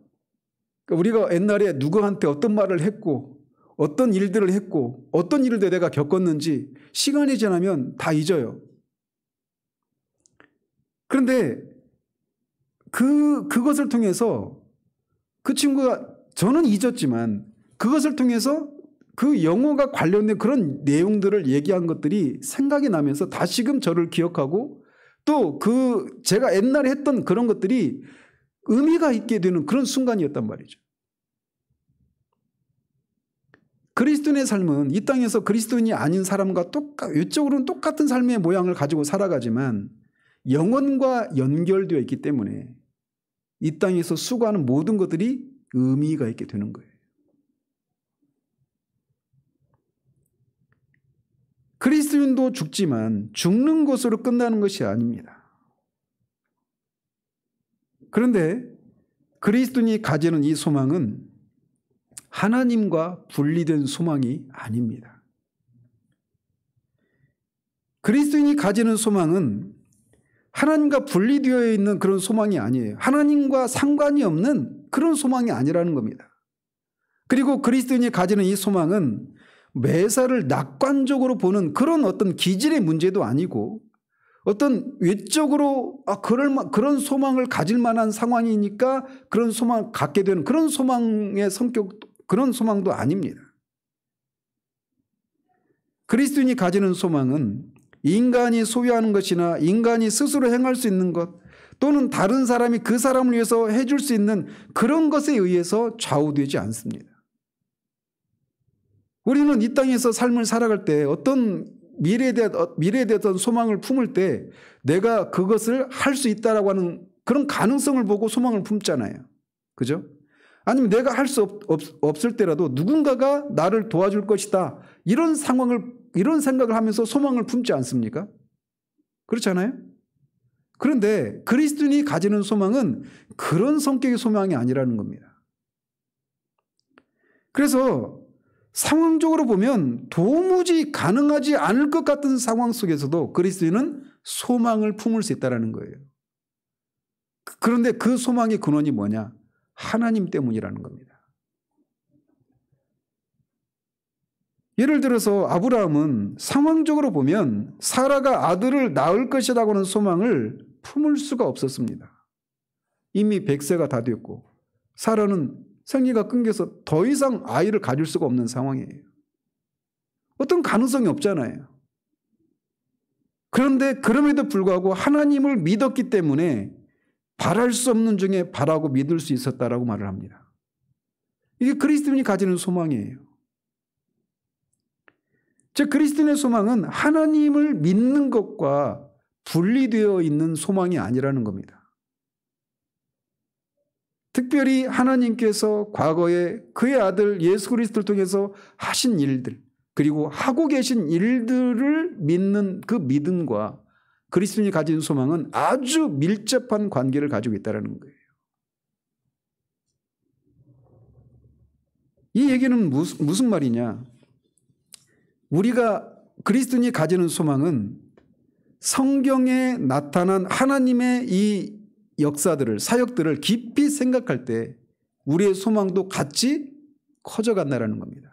S1: 그러니까 우리가 옛날에 누구한테 어떤 말을 했고 어떤 일들을 했고 어떤 일을 내가 겪었는지 시간이 지나면 다 잊어요. 그런데 그것을 통해서 그 친구가 저는 잊었지만 그것을 통해서 그 영어가 관련된 그런 내용들을 얘기한 것들이 생각이 나면서 다시금 저를 기억하고 또 제가 옛날에 했던 그런 것들이 의미가 있게 되는 그런 순간이었단 말이죠. 그리스도인의 삶은 이 땅에서 그리스도인이 아닌 사람과 외적으로는 똑같은 삶의 모양을 가지고 살아가지만 영혼과 연결되어 있기 때문에 이 땅에서 수고하는 모든 것들이 의미가 있게 되는 거예요. 그리스도인도 죽지만 죽는 것으로 끝나는 것이 아닙니다. 그런데 그리스도인이 가지는 이 소망은 하나님과 분리된 소망이 아닙니다. 그리스도인이 가지는 소망은 하나님과 분리되어 있는 그런 소망이 아니에요. 하나님과 상관이 없는 그런 소망이 아니라는 겁니다. 그리고 그리스도인이 가지는 이 소망은 매사를 낙관적으로 보는 그런 어떤 기질의 문제도 아니고 어떤 외적으로 그런 소망을 가질 만한 상황이니까 그런 소망을 갖게 되는 그런 소망의 성격, 그런 소망도 아닙니다. 그리스도인이 가지는 소망은 인간이 소유하는 것이나 인간이 스스로 행할 수 있는 것 또는 다른 사람이 그 사람을 위해서 해줄 수 있는 그런 것에 의해서 좌우되지 않습니다. 우리는 이 땅에서 삶을 살아갈 때 어떤 미래에 대한 소망을 품을 때 내가 그것을 할 수 있다라고 하는 그런 가능성을 보고 소망을 품잖아요. 그죠? 아니면 내가 할 수 없을 때라도 누군가가 나를 도와줄 것이다. 이런 생각을 하면서 소망을 품지 않습니까? 그렇잖아요? 그런데 그리스도인이 가지는 소망은 그런 성격의 소망이 아니라는 겁니다. 그래서 상황적으로 보면 도무지 가능하지 않을 것 같은 상황 속에서도 그리스도인은 소망을 품을 수 있다는 거예요. 그런데 그 소망의 근원이 뭐냐? 하나님 때문이라는 겁니다. 예를 들어서 아브라함은 상황적으로 보면 사라가 아들을 낳을 것이라고 하는 소망을 품을 수가 없었습니다. 이미 100세가 다 됐고 사라는 생리가 끊겨서 더 이상 아이를 가질 수가 없는 상황이에요. 어떤 가능성이 없잖아요. 그런데 그럼에도 불구하고 하나님을 믿었기 때문에 바랄 수 없는 중에 바라고 믿을 수 있었다라고 말을 합니다. 이게 그리스도인이 가지는 소망이에요. 즉 그리스도인의 소망은 하나님을 믿는 것과 분리되어 있는 소망이 아니라는 겁니다. 특별히 하나님께서 과거에 그의 아들 예수 그리스도를 통해서 하신 일들 그리고 하고 계신 일들을 믿는 그 믿음과 그리스도인이 가진 소망은 아주 밀접한 관계를 가지고 있다는 거예요. 이 얘기는 무슨 말이냐? 우리가 그리스도인이 가지는 소망은 성경에 나타난 하나님의 이 역사들을, 사역들을 깊이 생각할 때 우리의 소망도 같이 커져간다는 겁니다.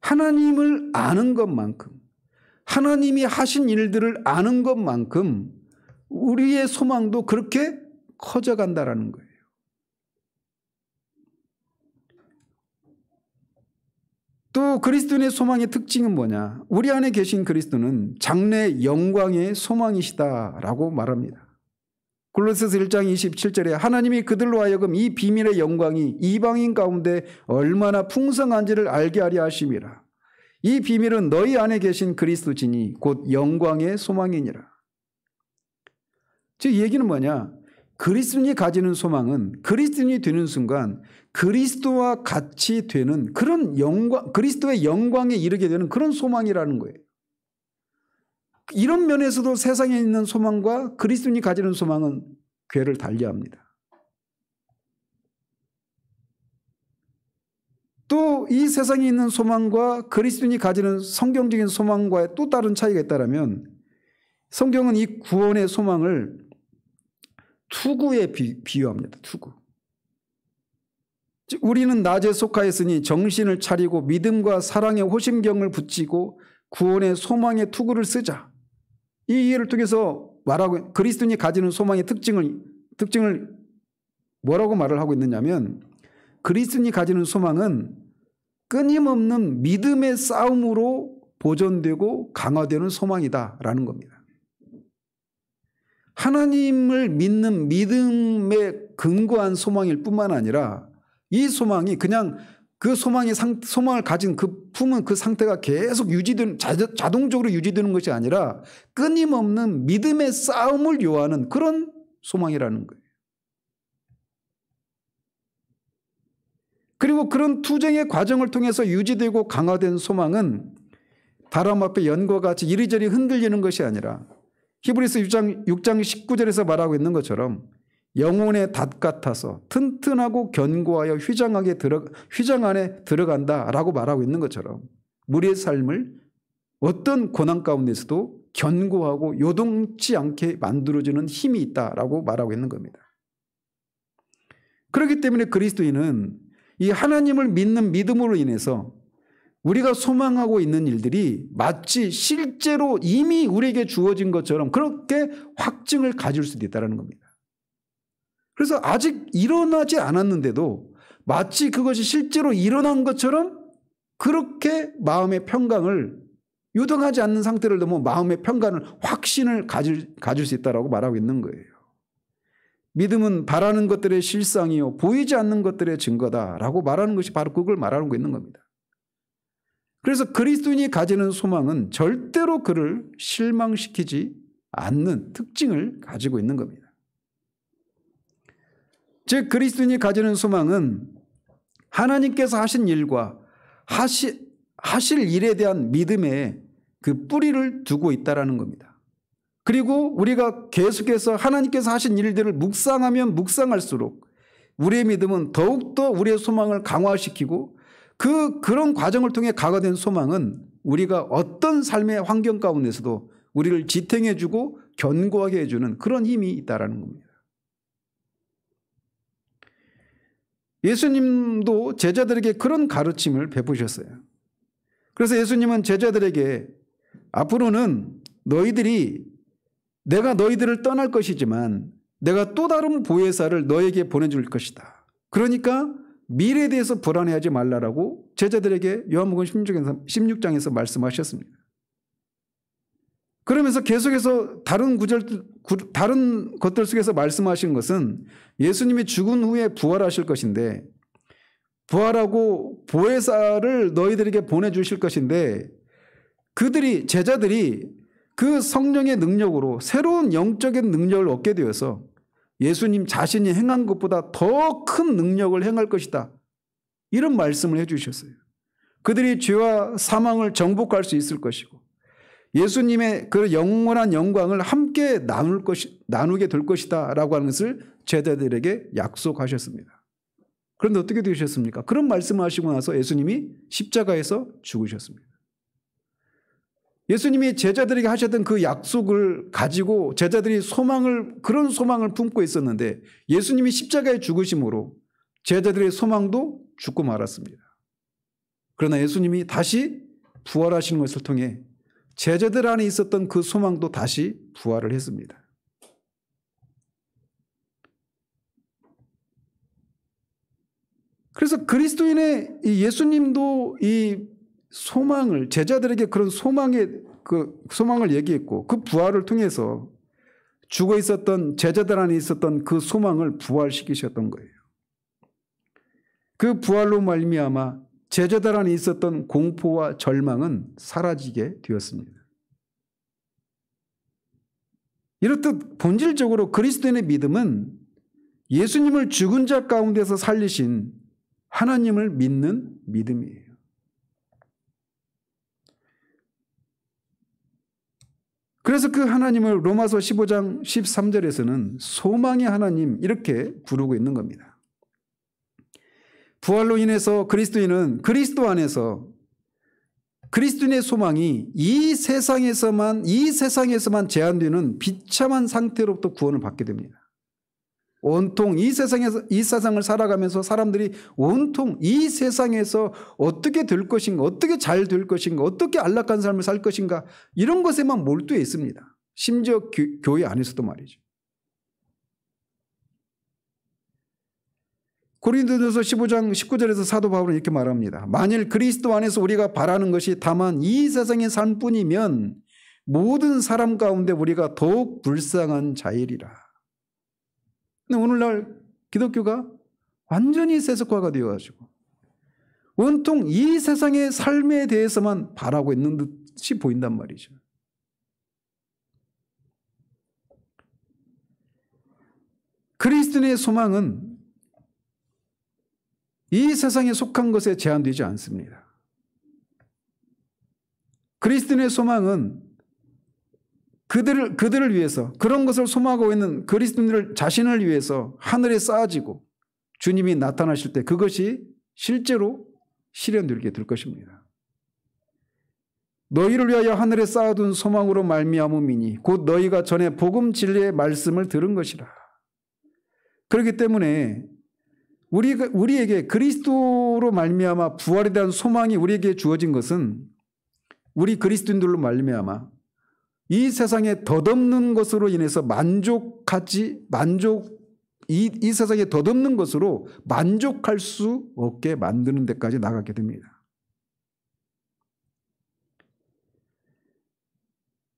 S1: 하나님을 아는 것만큼, 하나님이 하신 일들을 아는 것만큼 우리의 소망도 그렇게 커져간다는 거예요. 또 그리스도인의 소망의 특징은 뭐냐? 우리 안에 계신 그리스도는 장래 영광의 소망이시다라고 말합니다. 골로새서 1장 27절에 하나님이 그들로 하여금 이 비밀의 영광이 이방인 가운데 얼마나 풍성한지를 알게 하려 하심이라. 이 비밀은 너희 안에 계신 그리스도지니 곧 영광의 소망이니라. 즉 이 얘기는 뭐냐? 그리스도인이 가지는 소망은 그리스도인이 되는 순간 그리스도와 같이 되는 그런 영광, 그리스도의 영광에 이르게 되는 그런 소망이라는 거예요. 이런 면에서도 세상에 있는 소망과 그리스도인이 가지는 소망은 궤를 달리합니다. 또 이 세상에 있는 소망과 그리스도인이 가지는 성경적인 소망과의 또 다른 차이가 있다면 성경은 이 구원의 소망을 투구에 비유합니다. 투구. 우리는 낮에 속하였으니 정신을 차리고 믿음과 사랑의 호심경을 붙이고 구원의 소망의 투구를 쓰자. 이 이해를 통해서 말하고 그리스도인이 가지는 소망의 특징을 뭐라고 말을 하고 있느냐면 그리스도인이 가지는 소망은 끊임없는 믿음의 싸움으로 보존되고 강화되는 소망이다라는 겁니다. 하나님을 믿는 믿음에 근거한 소망일 뿐만 아니라 이 소망이 그냥 그 소망을 가진 그 품은 그 상태가 계속 유지되는, 자동적으로 유지되는 것이 아니라 끊임없는 믿음의 싸움을 요하는 그런 소망이라는 거예요. 그리고 그런 투쟁의 과정을 통해서 유지되고 강화된 소망은 바람 앞에 연과 같이 이리저리 흔들리는 것이 아니라 히브리서 6장 19절에서 말하고 있는 것처럼 영혼의 닷 같아서 튼튼하고 견고하여 휘장 안에 들어간다라고 말하고 있는 것처럼 우리의 삶을 어떤 고난 가운데서도 견고하고 요동치 않게 만들어주는 힘이 있다라고 말하고 있는 겁니다. 그렇기 때문에 그리스도인은 이 하나님을 믿는 믿음으로 인해서 우리가 소망하고 있는 일들이 마치 실제로 이미 우리에게 주어진 것처럼 그렇게 확증을 가질 수도 있다는 겁니다. 그래서 아직 일어나지 않았는데도 마치 그것이 실제로 일어난 것처럼 그렇게 마음의 평강을 유동하지 않는 상태를 넘어 마음의 평강을 확신을 가질 수 있다고 말하고 있는 거예요. 믿음은 바라는 것들의 실상이요 보이지 않는 것들의 증거다라고 말하는 것이 바로 그걸 말하고 있는 겁니다. 그래서 그리스도인이 가지는 소망은 절대로 그를 실망시키지 않는 특징을 가지고 있는 겁니다. 즉 그리스도인이 가지는 소망은 하나님께서 하신 일과 하실 일에 대한 믿음에 그 뿌리를 두고 있다는 겁니다. 그리고 우리가 계속해서 하나님께서 하신 일들을 묵상하면 묵상할수록 우리의 믿음은 더욱더 우리의 소망을 강화시키고 그런 과정을 통해 강화된 소망은 우리가 어떤 삶의 환경 가운데서도 우리를 지탱해주고 견고하게 해주는 그런 힘이 있다는 겁니다. 예수님도 제자들에게 그런 가르침을 베푸셨어요. 그래서 예수님은 제자들에게 앞으로는 내가 너희들을 떠날 것이지만 내가 또 다른 보혜사를 너에게 보내줄 것이다. 그러니까 미래에 대해서 불안해하지 말라라고 제자들에게 요한복음 16장에서 말씀하셨습니다. 그러면서 계속해서 다른 것들 속에서 말씀하신 것은 예수님이 죽은 후에 부활하실 것인데 부활하고 보혜사를 너희들에게 보내주실 것인데 제자들이 그 성령의 능력으로 새로운 영적인 능력을 얻게 되어서 예수님 자신이 행한 것보다 더 큰 능력을 행할 것이다. 이런 말씀을 해주셨어요. 그들이 죄와 사망을 정복할 수 있을 것이고 예수님의 그 영원한 영광을 함께 나누게 될 것이다 라고 하는 것을 제자들에게 약속하셨습니다. 그런데 어떻게 되셨습니까? 그런 말씀을 하시고 나서 예수님이 십자가에서 죽으셨습니다. 예수님이 제자들에게 하셨던 그 약속을 가지고 제자들이 그런 소망을 품고 있었는데 예수님이 십자가에 죽으심으로 제자들의 소망도 죽고 말았습니다. 그러나 예수님이 다시 부활하시는 것을 통해 제자들 안에 있었던 그 소망도 다시 부활을 했습니다. 그래서 그리스도인의 이 예수님도 이 소망을 제자들에게 그런 소망을 얘기했고 그 부활을 통해서 죽어 있었던 제자들 안에 있었던 그 소망을 부활시키셨던 거예요. 그 부활로 말미암아 제자들 안에 있었던 공포와 절망은 사라지게 되었습니다. 이렇듯 본질적으로 그리스도인의 믿음은 예수님을 죽은 자 가운데서 살리신 하나님을 믿는 믿음이에요. 그래서 그 하나님을 로마서 15장 13절에서는 소망의 하나님 이렇게 부르고 있는 겁니다. 부활로 인해서 그리스도인은 그리스도 안에서 그리스도인의 소망이 이 세상에서만 제한되는 비참한 상태로부터 구원을 받게 됩니다. 온통 이 세상을 살아가면서 사람들이 온통 이 세상에서 어떻게 될 것인가, 어떻게 잘 될 것인가, 어떻게 안락한 삶을 살 것인가 이런 것에만 몰두해 있습니다. 심지어 교회 안에서도 말이죠. 고린도전서 15장 19절에서 사도 바울은 이렇게 말합니다. 만일 그리스도 안에서 우리가 바라는 것이 다만 이 세상의 삶뿐이면 모든 사람 가운데 우리가 더욱 불쌍한 자이리라. 근데 오늘날 기독교가 완전히 세속화가 되어가지고 온통 이 세상의 삶에 대해서만 바라고 있는 듯이 보인단 말이죠. 그리스도인의 소망은 이 세상에 속한 것에 제한되지 않습니다. 그리스도인의 소망은 그들을 위해서 그런 것을 소망하고 있는 그리스도인들 자신을 위해서 하늘에 쌓아지고 주님이 나타나실 때 그것이 실제로 실현되게 될 것입니다. 너희를 위하여 하늘에 쌓아둔 소망으로 말미암음이니 곧 너희가 전에 복음 진리의 말씀을 들은 것이라. 그렇기 때문에 우리에게 그리스도로 말미암아 부활에 대한 소망이 우리에게 주어진 것은 우리 그리스도인들로 말미암아 이 세상에 덧없는 것으로 인해서 이 세상에 덧없는 것으로 만족할 수 없게 만드는 데까지 나가게 됩니다.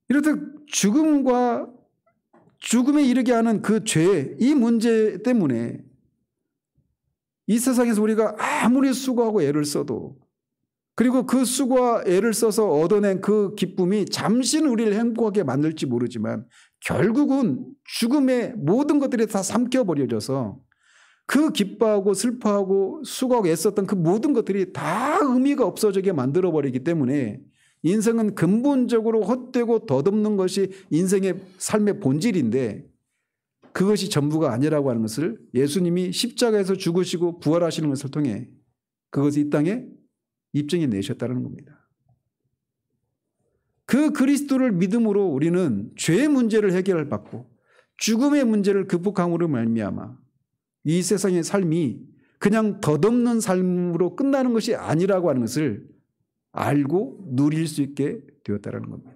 S1: 이렇듯 죽음에 이르게 하는 그 죄, 이 문제 때문에 이 세상에서 우리가 아무리 수고하고 애를 써도 그리고 그 수고와 애를 써서 얻어낸 그 기쁨이 잠시는 우리를 행복하게 만들지 모르지만 결국은 죽음의 모든 것들이 다 삼켜버려져서 그 기뻐하고 슬퍼하고 수고하고 애썼던 그 모든 것들이 다 의미가 없어지게 만들어버리기 때문에 인생은 근본적으로 헛되고 덧없는 것이 인생의 삶의 본질인데 그것이 전부가 아니라고 하는 것을 예수님이 십자가에서 죽으시고 부활하시는 것을 통해 그것이 이 땅에 입증해 내셨다는 겁니다. 그 그리스도를 믿음으로 우리는 죄의 문제를 해결받고 죽음의 문제를 극복함으로 말미암아 이 세상의 삶이 그냥 덧없는 삶으로 끝나는 것이 아니라고 하는 것을 알고 누릴 수 있게 되었다는 겁니다.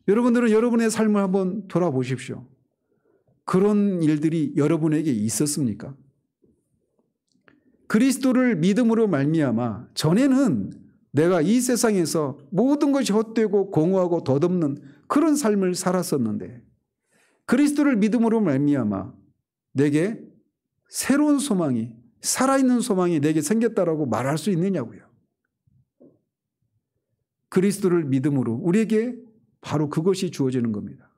S1: 여러분들은 여러분의 삶을 한번 돌아보십시오. 그런 일들이 여러분에게 있었습니까? 그리스도를 믿음으로 말미암아 전에는 내가 이 세상에서 모든 것이 헛되고 공허하고 덧없는 그런 삶을 살았었는데 그리스도를 믿음으로 말미암아 내게 새로운 소망이 살아있는 소망이 내게 생겼다라고 말할 수 있느냐고요. 그리스도를 믿음으로 우리에게 바로 그것이 주어지는 겁니다.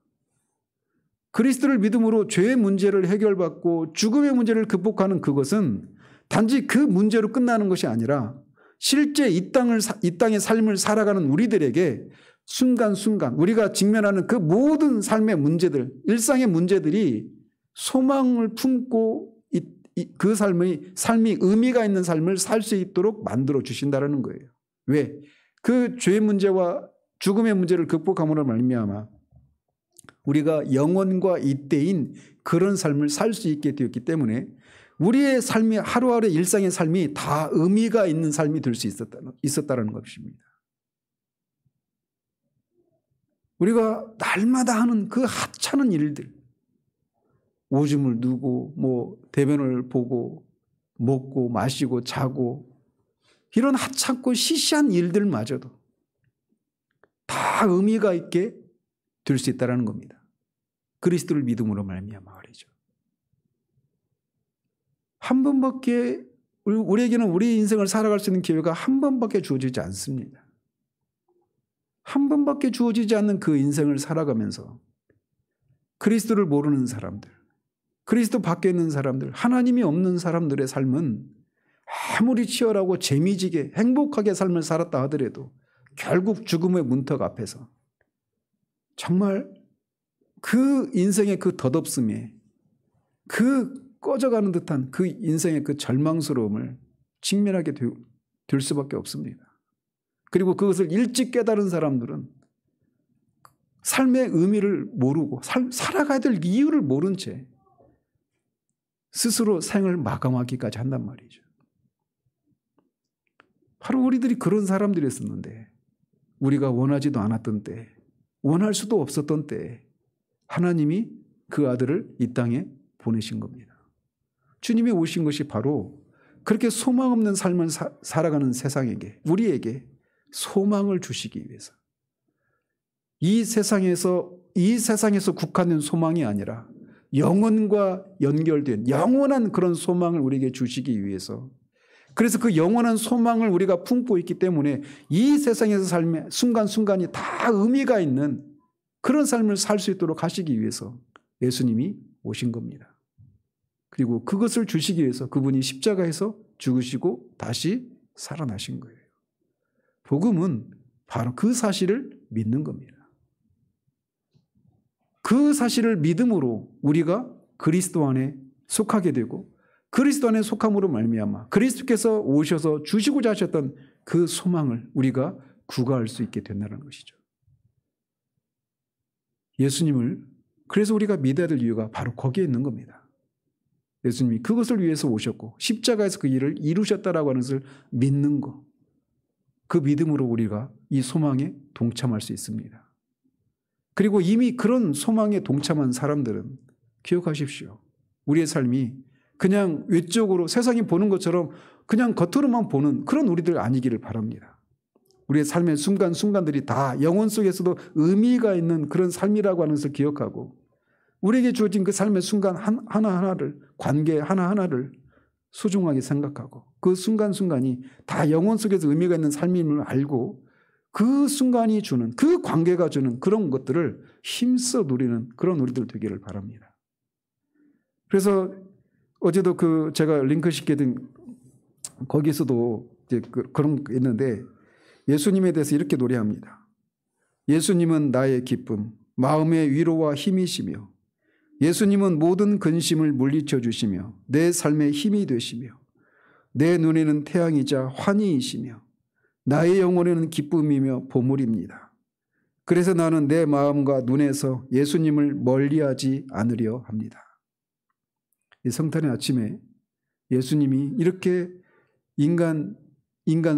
S1: 그리스도를 믿음으로 죄의 문제를 해결받고 죽음의 문제를 극복하는 그것은 단지 그 문제로 끝나는 것이 아니라 실제 이 땅의 삶을 살아가는 우리들에게 순간순간 우리가 직면하는 그 모든 삶의 문제들, 일상의 문제들이 소망을 품고 그 삶이 의미가 있는 삶을 살 수 있도록 만들어 주신다는 거예요. 왜? 그 죄의 문제와 죽음의 문제를 극복함으로 말미암아 우리가 영원과 이때인 그런 삶을 살 수 있게 되었기 때문에 우리의 삶이 하루하루 일상의 삶이 다 의미가 있는 삶이 될 수 있었다는 것입니다. 우리가 날마다 하는 그 하찮은 일들, 오줌을 누고 대변을 보고 먹고 마시고 자고 이런 하찮고 시시한 일들마저도 다 의미가 있게 될 수 있다는 겁니다. 그리스도를 믿음으로 말미암아 말이죠. 한 번밖에 우리에게는 우리 인생을 살아갈 수 있는 기회가 한 번밖에 주어지지 않습니다. 한 번밖에 주어지지 않는 그 인생을 살아가면서 그리스도를 모르는 사람들, 그리스도 밖에 있는 사람들, 하나님이 없는 사람들의 삶은 아무리 치열하고 재미지게 행복하게 삶을 살았다 하더라도 결국 죽음의 문턱 앞에서 정말 그 인생의 그 덧없음에 그 꺼져가는 듯한 그 인생의 그 절망스러움을 직면하게 될 수밖에 없습니다. 그리고 그것을 일찍 깨달은 사람들은 삶의 의미를 모르고 살아가야 될 이유를 모른 채 스스로 생을 마감하기까지 한단 말이죠. 바로 우리들이 그런 사람들이었었는데 우리가 원하지도 않았던 때, 원할 수도 없었던 때에 하나님이 그 아들을 이 땅에 보내신 겁니다. 주님이 오신 것이 바로 그렇게 소망 없는 삶을 살아가는 세상에게, 우리에게 소망을 주시기 위해서, 이 세상에서 국한된 소망이 아니라 영원과 연결된 영원한 그런 소망을 우리에게 주시기 위해서, 그래서 그 영원한 소망을 우리가 품고 있기 때문에 이 세상에서 삶의 순간순간이 다 의미가 있는 그런 삶을 살 수 있도록 하시기 위해서 예수님이 오신 겁니다. 그리고 그것을 주시기 위해서 그분이 십자가에서 죽으시고 다시 살아나신 거예요. 복음은 바로 그 사실을 믿는 겁니다. 그 사실을 믿음으로 우리가 그리스도 안에 속하게 되고 그리스도 안에 속함으로 말미암아 그리스도께서 오셔서 주시고자 하셨던 그 소망을 우리가 구가할 수 있게 된다는 것이죠. 예수님을 그래서 우리가 믿어야 될 이유가 바로 거기에 있는 겁니다. 예수님이 그것을 위해서 오셨고 십자가에서 그 일을 이루셨다라고 하는 것을 믿는 것, 그 믿음으로 우리가 이 소망에 동참할 수 있습니다. 그리고 이미 그런 소망에 동참한 사람들은 기억하십시오. 우리의 삶이 그냥 외적으로 세상이 보는 것처럼 그냥 겉으로만 보는 그런 우리들 아니기를 바랍니다. 우리의 삶의 순간순간들이 다 영혼 속에서도 의미가 있는 그런 삶이라고 하는 것을 기억하고 우리에게 주어진 그 삶의 순간 하나하나를, 관계 하나하나를 소중하게 생각하고 그 순간순간이 다 영혼 속에서 의미가 있는 삶임을 알고 그 순간이 주는, 그 관계가 주는 그런 것들을 힘써 누리는 그런 우리들 되기를 바랍니다. 그래서 어제도 제가 링크 시켜둔 거기서도 이제 그런 게 있는데 예수님에 대해서 이렇게 노래합니다. 예수님은 나의 기쁨, 마음의 위로와 힘이시며 예수님은 모든 근심을 물리쳐 주시며 내 삶의 힘이 되시며 내 눈에는 태양이자 환희이시며 나의 영혼에는 기쁨이며 보물입니다. 그래서 나는 내 마음과 눈에서 예수님을 멀리하지 않으려 합니다. 이 성탄의 아침에 예수님이 이렇게 인간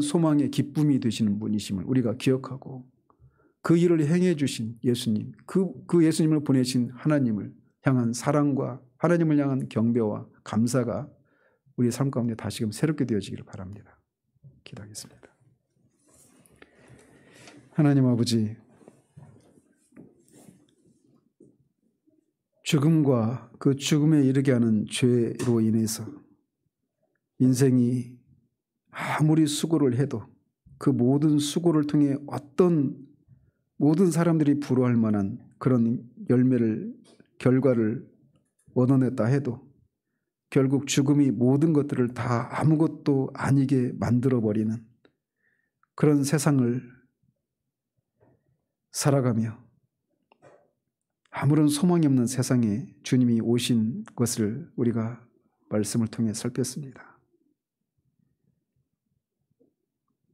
S1: 소망의 기쁨이 되시는 분이심을 우리가 기억하고 그 일을 행해 주신 예수님, 그 예수님을 보내신 하나님을 향한 사랑과 하나님을 향한 경배와 감사가 우리의 삶 가운데 다시금 새롭게 되어지기를 바랍니다. 기도하겠습니다. 하나님 아버지, 죽음과 그 죽음에 이르게 하는 죄로 인해서 인생이 아무리 수고를 해도 그 모든 수고를 통해 어떤 모든 사람들이 부러워할 만한 그런 결과를 얻어냈다 해도 결국 죽음이 모든 것들을 다 아무것도 아니게 만들어버리는 그런 세상을 살아가며 아무런 소망이 없는 세상에 주님이 오신 것을 우리가 말씀을 통해 살폈습니다.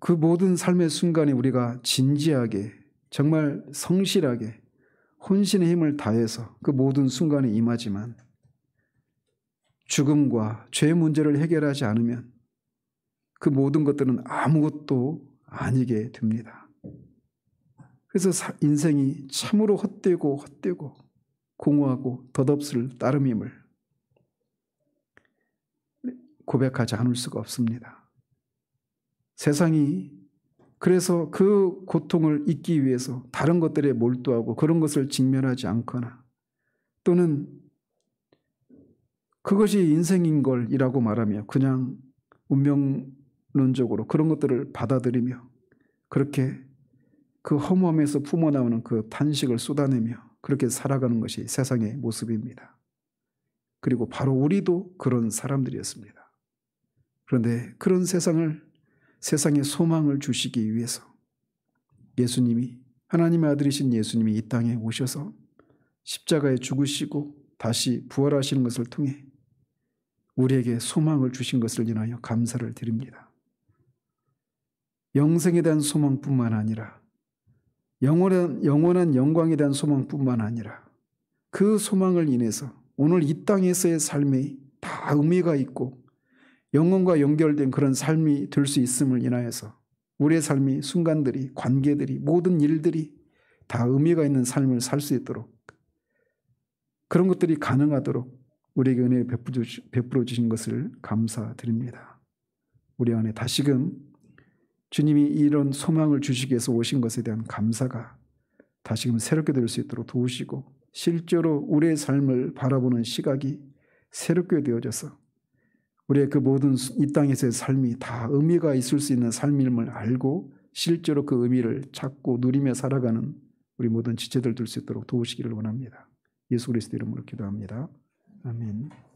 S1: 그 모든 삶의 순간에 우리가 진지하게 정말 성실하게 혼신의 힘을 다해서 그 모든 순간에 임하지만 죽음과 죄 문제를 해결하지 않으면 그 모든 것들은 아무것도 아니게 됩니다. 그래서 인생이 참으로 헛되고 공허하고 덧없을 따름임을 고백하지 않을 수가 없습니다. 세상이 그래서 그 고통을 잊기 위해서 다른 것들에 몰두하고 그런 것을 직면하지 않거나 또는 그것이 인생인 걸이라고 말하며 그냥 운명론적으로 그런 것들을 받아들이며 그렇게 그 허무함에서 품어나오는 그 탄식을 쏟아내며 그렇게 살아가는 것이 세상의 모습입니다. 그리고 바로 우리도 그런 사람들이었습니다. 그런데 그런 세상에 소망을 주시기 위해서 예수님이 하나님의 아들이신 예수님이 이 땅에 오셔서 십자가에 죽으시고 다시 부활하시는 것을 통해 우리에게 소망을 주신 것을 인하여 감사를 드립니다. 영생에 대한 소망뿐만 아니라 영원한 영광에 대한 소망뿐만 아니라 그 소망을 인해서 오늘 이 땅에서의 삶이 다 의미가 있고 영혼과 연결된 그런 삶이 될 수 있음을 인하여서 우리의 삶이 순간들이 관계들이 모든 일들이 다 의미가 있는 삶을 살 수 있도록 그런 것들이 가능하도록 우리에게 은혜를 베풀어 주신 것을 감사드립니다. 우리 안에 다시금 주님이 이런 소망을 주시기 위해서 오신 것에 대한 감사가 다시금 새롭게 될 수 있도록 도우시고 실제로 우리의 삶을 바라보는 시각이 새롭게 되어져서 우리의 그 모든 이 땅에서의 삶이 다 의미가 있을 수 있는 삶임을 알고 실제로 그 의미를 찾고 누리며 살아가는 우리 모든 지체들 될 수 있도록 도우시기를 원합니다. 예수 그리스도 이름으로 기도합니다. 아멘.